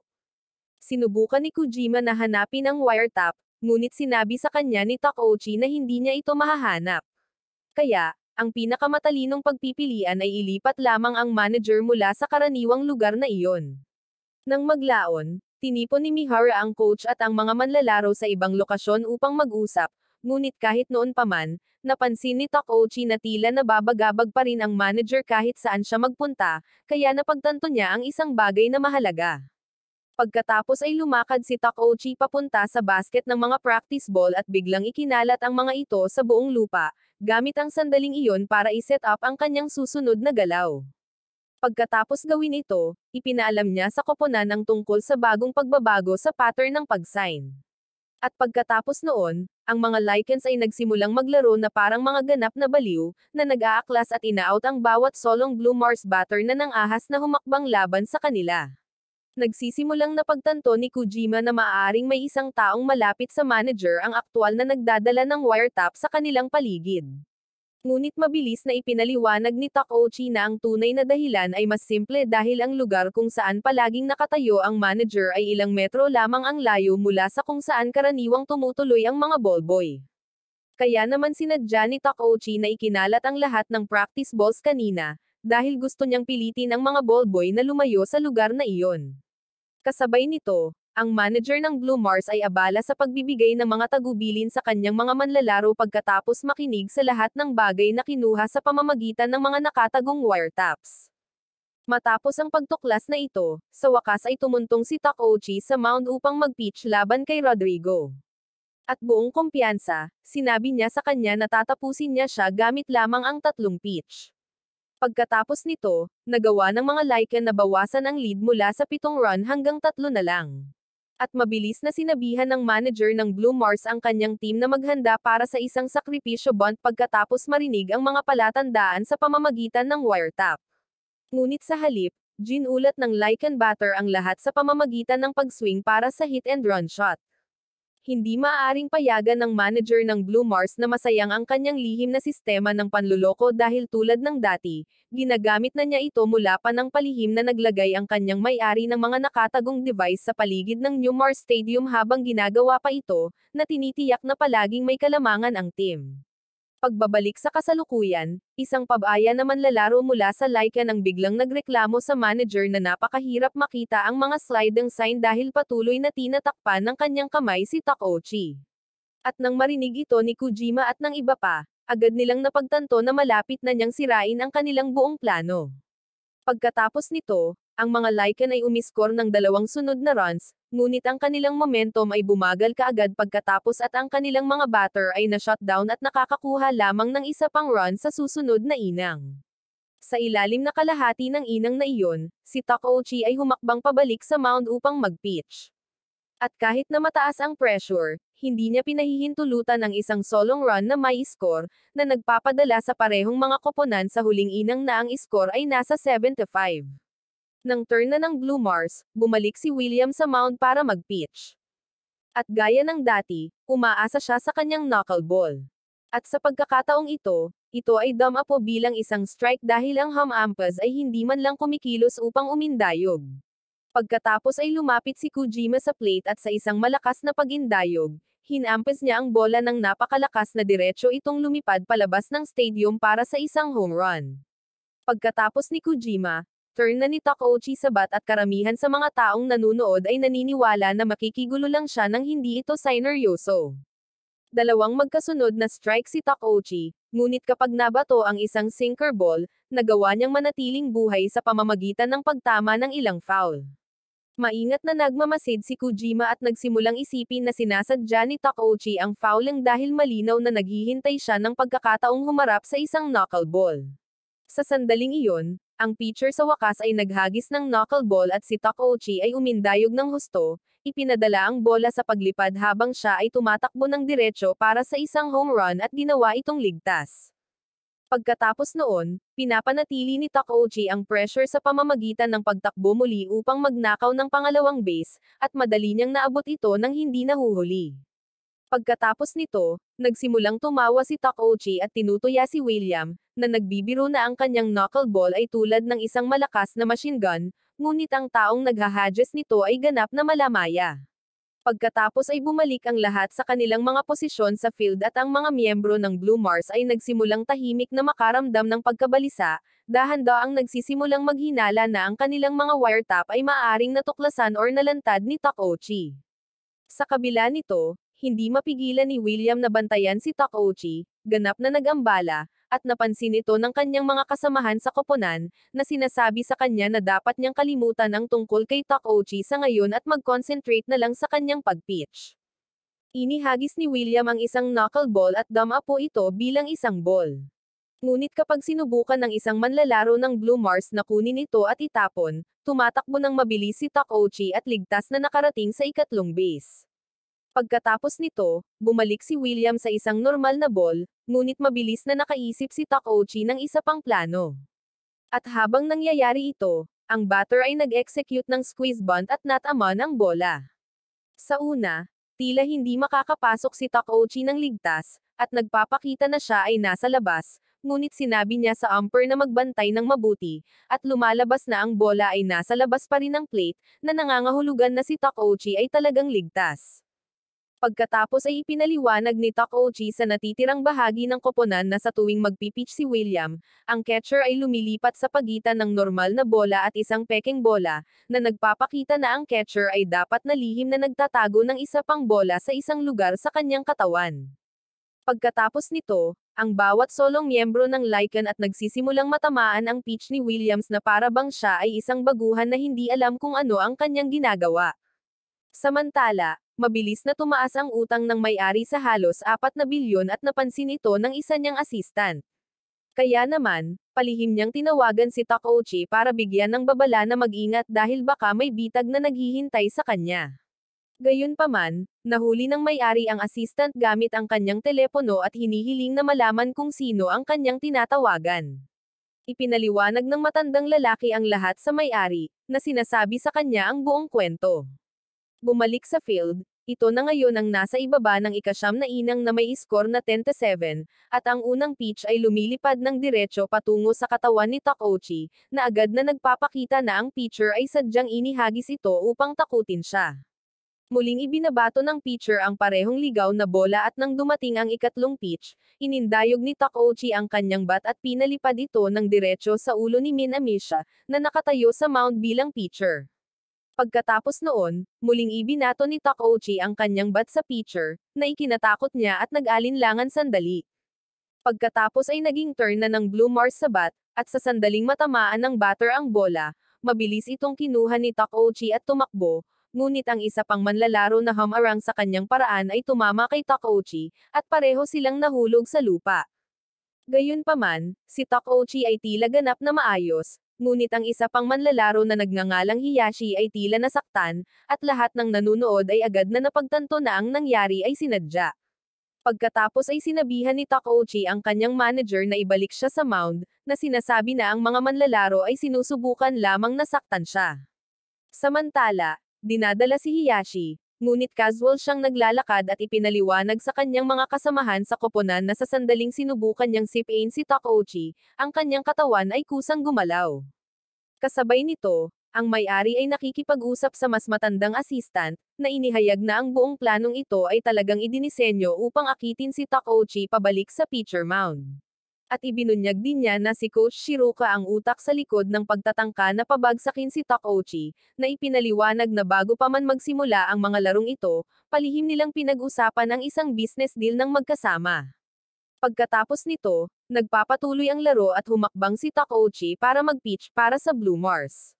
Sinubukan ni Kojima na hanapin ang wiretap, ngunit sinabi sa kanya ni Takeuchi na hindi niya ito mahahanap. Kaya, ang pinakamatalinong pagpipilian ay ilipat lamang ang manager mula sa karaniwang lugar na iyon. Nang maglaon, tinipon ni Mihara ang coach at ang mga manlalaro sa ibang lokasyon upang mag-usap, ngunit kahit noon pa man, napansin ni Takeuchi na tila nababagabag pa rin ang manager kahit saan siya magpunta, kaya napagtanto niya ang isang bagay na mahalaga. Pagkatapos ay lumakad si Takeuchi papunta sa basket ng mga practice ball at biglang ikinalat ang mga ito sa buong lupa, gamit ang sandaling iyon para i-set up ang kanyang susunod na galaw. Pagkatapos gawin ito, ipinaalam niya sa koponan ang tungkol sa bagong pagbabago sa pattern ng pag-sign. At pagkatapos noon, ang mga Lycans ay nagsimulang maglaro na parang mga ganap na baliw, na nag-aaklas at ina-out ang bawat solong Blue Mars batter na nang ahas na humakbang laban sa kanila. Nagsisimulang napagtanto ni Kojima na maaaring may isang taong malapit sa manager ang aktwal na nagdadala ng wiretap sa kanilang paligid. Ngunit mabilis na ipinaliwanag ni Takeuchi na ang tunay na dahilan ay mas simple dahil ang lugar kung saan palaging nakatayo ang manager ay ilang metro lamang ang layo mula sa kung saan karaniwang tumutuloy ang mga ballboy. Kaya naman sinadya ni Takeuchi na ikinalat ang lahat ng practice balls kanina, dahil gusto niyang pilitin ang mga ballboy na lumayo sa lugar na iyon. Kasabay nito, ang manager ng Blue Mars ay abala sa pagbibigay ng mga tagubilin sa kanyang mga manlalaro pagkatapos makinig sa lahat ng bagay na kinuha sa pamamagitan ng mga nakatagong wiretaps. Matapos ang pagtuklas na ito, sa wakas ay tumuntong si Takeuchi sa mound upang mag-pitch laban kay Rodrigo. At buong kumpiyansa, sinabi niya sa kanya na tatapusin niya siya gamit lamang ang 3 pitch. Pagkatapos nito, nagawa ng mga Lycan na bawasan ang lead mula sa 7 run hanggang 3 na lang. At mabilis na sinabihan ng manager ng Blue Mars ang kanyang team na maghanda para sa isang sakripisyo bunt pagkatapos marinig ang mga palatandaan sa pamamagitan ng wiretap. Ngunit sa halip, ginulat ng Lycan batter ang lahat sa pamamagitan ng pag-swing para sa hit and run shot. Hindi maaaring payagan ng manager ng Blue Mars na masayang ang kanyang lihim na sistema ng panluloko dahil tulad ng dati, ginagamit na niya ito mula pa ng palihim na naglagay ang kanyang may-ari ng mga nakatagong device sa paligid ng New Mars Stadium habang ginagawa pa ito, na tinitiyak na palaging may kalamangan ang team. Pagbabalik sa kasalukuyan, isang pabaya na manlalaro mula sa Lycan ang biglang nagreklamo sa manager na napakahirap makita ang mga sliding sign dahil patuloy na tinatakpan ng kanyang kamay si Takeuchi. At nang marinig ito ni Kojima at ng iba pa, agad nilang napagtanto na malapit na niyang sirain ang kanilang buong plano. Pagkatapos nito, ang mga Lycan ay umiskor ng 2 sunod na runs, ngunit ang kanilang momentum ay bumagal kaagad pagkatapos at ang kanilang mga batter ay na-shutdown at nakakakuha lamang ng isa pang run sa susunod na inang. Sa ilalim na kalahati ng inang na iyon, si Takeuchi ay humakbang pabalik sa mound upang mag-pitch. At kahit na mataas ang pressure, hindi niya pinahihintulutan ang isang solong run na may score, na nagpapadala sa parehong mga koponan sa huling inang na ang score ay nasa 7-5. Nang turn na ng Blue Mars, bumalik si William sa mound para mag-pitch. At gaya ng dati, umaasa siya sa kanyang knuckleball. At sa pagkakataong ito ay dumapo bilang isang strike dahil ang umpires ay hindi man lang kumikilos upang umindayog. Pagkatapos ay lumapit si Kojima sa plate at sa isang malakas na pag-indayog, hinampes niya ang bola ng napakalakas na diretso itong lumipad palabas ng stadium para sa isang home run. Pagkatapos ni Kojima, turn na ni Takeuchi sa bat at karamihan sa mga taong nanunood ay naniniwala na makikigulo lang siya nang hindi ito sineryoso. Dalawang magkasunod na strike si Takeuchi, ngunit kapag nabato ang isang sinker ball, nagawa niyang manatiling buhay sa pamamagitan ng pagtama ng ilang foul. Maingat na nagmamasid si Kojima at nagsimulang isipin na sinasadya ni Takeuchi ang fouling dahil malinaw na naghihintay siya ng pagkakataong humarap sa isang knuckleball. Sa sandaling iyon, ang pitcher sa wakas ay naghagis ng knuckleball at si Takeuchi ay umindayog ng husto, ipinadala ang bola sa paglipad habang siya ay tumatakbo ng diretso para sa isang home run at ginawa itong ligtas. Pagkatapos noon, pinapanatili ni Takeuchi ang pressure sa pamamagitan ng pagtakbo muli upang magnakaw ng pangalawang base, at madali niyang naabot ito nang hindi nahuhuli. Pagkatapos nito, nagsimulang tumawa si Takeuchi at tinutuya si William, na nagbibiro na ang kanyang knuckleball ay tulad ng isang malakas na machine gun, ngunit ang taong naghahadges nito ay ganap na malamaya. Pagkatapos ay bumalik ang lahat sa kanilang mga posisyon sa field at ang mga miyembro ng Blue Mars ay nagsimulang tahimik na makaramdam ng pagkabalisa, dahan-daang nagsisimulang maghinala na ang kanilang mga wiretap ay maaaring natuklasan or nalantad ni Takeuchi. Sa kabila nito, hindi mapigilan ni William na bantayan si Takeuchi, ganap na nag-ambala, at napansin ito ng kanyang mga kasamahan sa koponan, na sinasabi sa kanya na dapat niyang kalimutan ang tungkol kay Takeuchi sa ngayon at mag-concentrate na lang sa kanyang pag-pitch. Inihagis ni William ang isang knuckleball at dumapo ito bilang isang ball. Ngunit kapag sinubukan ng isang manlalaro ng Blue Mars na kunin ito at itapon, tumatakbo ng mabilis si Takeuchi at ligtas na nakarating sa ikatlong base. Pagkatapos nito, bumalik si William sa isang normal na ball, ngunit mabilis na nakaisip si Takeuchi ng isa pang plano. At habang nangyayari ito, ang batter ay nag-execute ng squeeze bunt at natama ng bola. Sa una, tila hindi makakapasok si Takeuchi ng ligtas, at nagpapakita na siya ay nasa labas, ngunit sinabi niya sa umpire na magbantay ng mabuti, at lumalabas na ang bola ay nasa labas pa rin ng plate, na nangangahulugan na si Takeuchi ay talagang ligtas. Pagkatapos ay ipinaliwanag ni Takeuchi sa natitirang bahagi ng koponan na sa tuwing magpipitch si William, ang catcher ay lumilipat sa pagitan ng normal na bola at isang peking bola, na nagpapakita na ang catcher ay dapat na lihim na nagtatago ng isa pang bola sa isang lugar sa kanyang katawan. Pagkatapos nito, ang bawat solong miyembro ng Lycan at nagsisimulang matamaan ang pitch ni Williams na para bang siya ay isang baguhan na hindi alam kung ano ang kanyang ginagawa. Samantala, mabilis na tumaas ang utang ng may-ari sa halos 4 na bilyon at napansin ito ng isa niyang assistant. Kaya naman, palihim niyang tinawagan si Takeuchi para bigyan ng babala na mag-ingat dahil baka may bitag na naghihintay sa kanya. Gayunpaman, nahuli ng may-ari ang assistant gamit ang kanyang telepono at hinihiling na malaman kung sino ang kanyang tinatawagan. Ipinaliwanag ng matandang lalaki ang lahat sa may-ari, na sinasabi sa kanya ang buong kwento. Bumalik sa field, ito na ngayon ang nasa ibaba ng ika-9 na inang na may score na 10-7, at ang unang pitch ay lumilipad ng diretso patungo sa katawan ni Takeuchi, na agad na nagpapakita na ang pitcher ay sadyang inihagis ito upang takutin siya. Muling ibinabato ng pitcher ang parehong ligaw na bola at nang dumating ang ikatlong pitch, inindayog ni Takeuchi ang kanyang bat at pinalipad ito ng diretso sa ulo ni Minamisha, na nakatayo sa mound bilang pitcher. Pagkatapos noon, muling ibinato ni Takeuchi ang kanyang bat sa pitcher, na ikinatakot niya at nag-alinlangan sandali. Pagkatapos ay naging turn na ng Blue Mars sa bat, at sa sandaling matamaan ng batter ang bola, mabilis itong kinuha ni Takeuchi at tumakbo, ngunit ang isa pang manlalaro na humarang sa kanyang paraan ay tumama kay Takeuchi, at pareho silang nahulog sa lupa. Gayunpaman, si Takeuchi ay tila ganap na maayos, ngunit ang isa pang manlalaro na nagngangalang Hiyashi ay tila nasaktan, at lahat ng nanunood ay agad na napagtanto na ang nangyari ay sinadya. Pagkatapos ay sinabihan ni Takeuchi ang kanyang manager na ibalik siya sa mound, na sinasabi na ang mga manlalaro ay sinusubukan lamang nasaktan siya. Samantala, dinadala si Hiyashi, ngunit casual siyang naglalakad at ipinaliwanag sa kanyang mga kasamahan sa koponan na sa sandaling sinubukan niyang sipain si Takeuchi, ang kanyang katawan ay kusang gumalaw. Kasabay nito, ang may-ari ay nakikipag-usap sa mas matandang assistant, na inihayag na ang buong planong ito ay talagang idinisenyo upang akitin si Takeuchi pabalik sa pitcher mound. At ibinunyag din niya na si Coach Shiruka ang utak sa likod ng pagtatangka na pabagsakin si Takeuchi, na ipinaliwanag na bago pa man magsimula ang mga larong ito, palihim nilang pinag-usapan ang isang business deal ng magkasama. Pagkatapos nito, nagpapatuloy ang laro at humakbang si Takeuchi para mag-pitch para sa Blue Mars.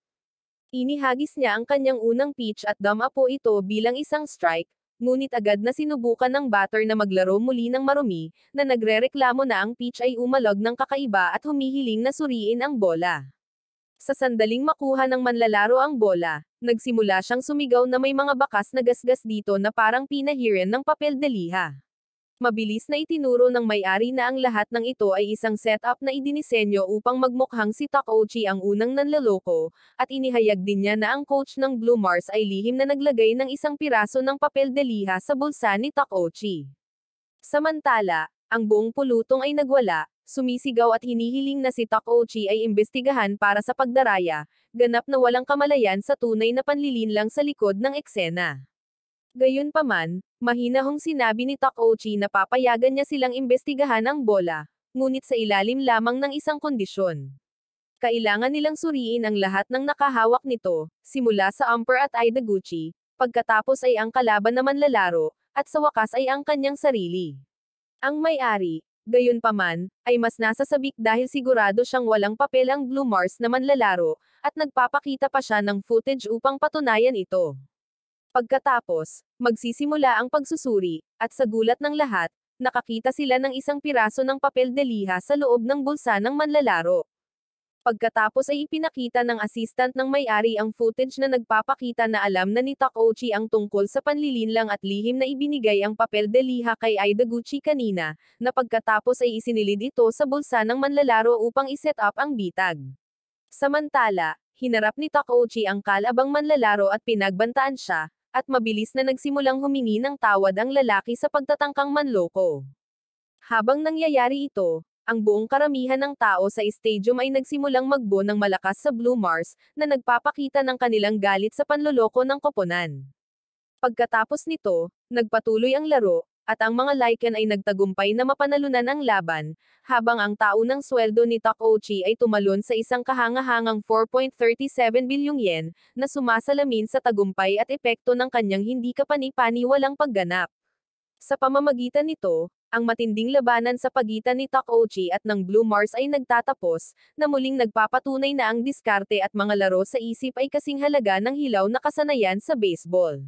Inihagis niya ang kanyang unang pitch at damapo ito bilang isang strike, ngunit agad na sinubukan ng batter na maglaro muli ng marumi, na nagrereklamo na ang pitch ay umalog ng kakaiba at humihiling na suriin ang bola. Sa sandaling makuha ng manlalaro ang bola, nagsimula siyang sumigaw na may mga bakas na gasgas dito na parang pinahiran ng papel de liha. Mabilis na itinuro ng may-ari na ang lahat ng ito ay isang setup na idinisenyo upang magmukhang si Takeuchi ang unang nanloloko, at inihayag din niya na ang coach ng Blue Mars ay lihim na naglagay ng isang piraso ng papel de liha sa bulsa ni Takeuchi. Samantala, ang buong pulutong ay nagwala, sumisigaw at hinihiling na si Takeuchi ay imbestigahan para sa pagdaraya, ganap na walang kamalayan sa tunay na panlilinlang sa likod ng eksena. Gayunpaman, mahinahong sinabi ni Takeuchi na papayagan niya silang imbestigahan ang bola, ngunit sa ilalim lamang ng isang kondisyon. Kailangan nilang suriin ang lahat ng nakahawak nito, simula sa umpire at Idaguchi, pagkatapos ay ang kalaban na manlalaro, at sa wakas ay ang kanyang sarili. Ang may-ari, gayunpaman, ay mas nasasabik dahil sigurado siyang walang papel ang Blue Mars na manlalaro, at nagpapakita pa siya ng footage upang patunayan ito. Pagkatapos, magsisimula ang pagsusuri, at sa gulat ng lahat, nakakita sila ng isang piraso ng papel de liha sa loob ng bulsa ng manlalaro. Pagkatapos ay ipinakita ng assistant ng may-ari ang footage na nagpapakita na alam na ni Takeuchi ang tungkol sa panlilinlang at lihim na ibinigay ang papel de liha kay Idaguchi kanina, na pagkatapos ay isinilid ito sa bulsa ng manlalaro upang iset up ang bitag. Samantala, hinarap ni Takeuchi ang kalabang manlalaro at pinagbantaan siya, at mabilis na nagsimulang humingi ng tawad ang lalaki sa pagtatangkang manloko. Habang nangyayari ito, ang buong karamihan ng tao sa stadium ay nagsimulang magbo ng malakas sa Blue Mars, na nagpapakita ng kanilang galit sa panloloko ng koponan. Pagkatapos nito, nagpatuloy ang laro, at ang mga Lycan ay nagtagumpay na mapanalunan ang laban, habang ang taunang sweldo ni Takeuchi ay tumalon sa isang kahangahangang 4.37 bilyong yen, na sumasalamin sa tagumpay at epekto ng kanyang hindi kapani-paniwalang pagganap. Sa pamamagitan nito, ang matinding labanan sa pagitan ni Takeuchi at ng Blue Mars ay nagtatapos, na muling nagpapatunay na ang diskarte at mga laro sa isip ay kasing halaga ng hilaw na kasanayan sa baseball.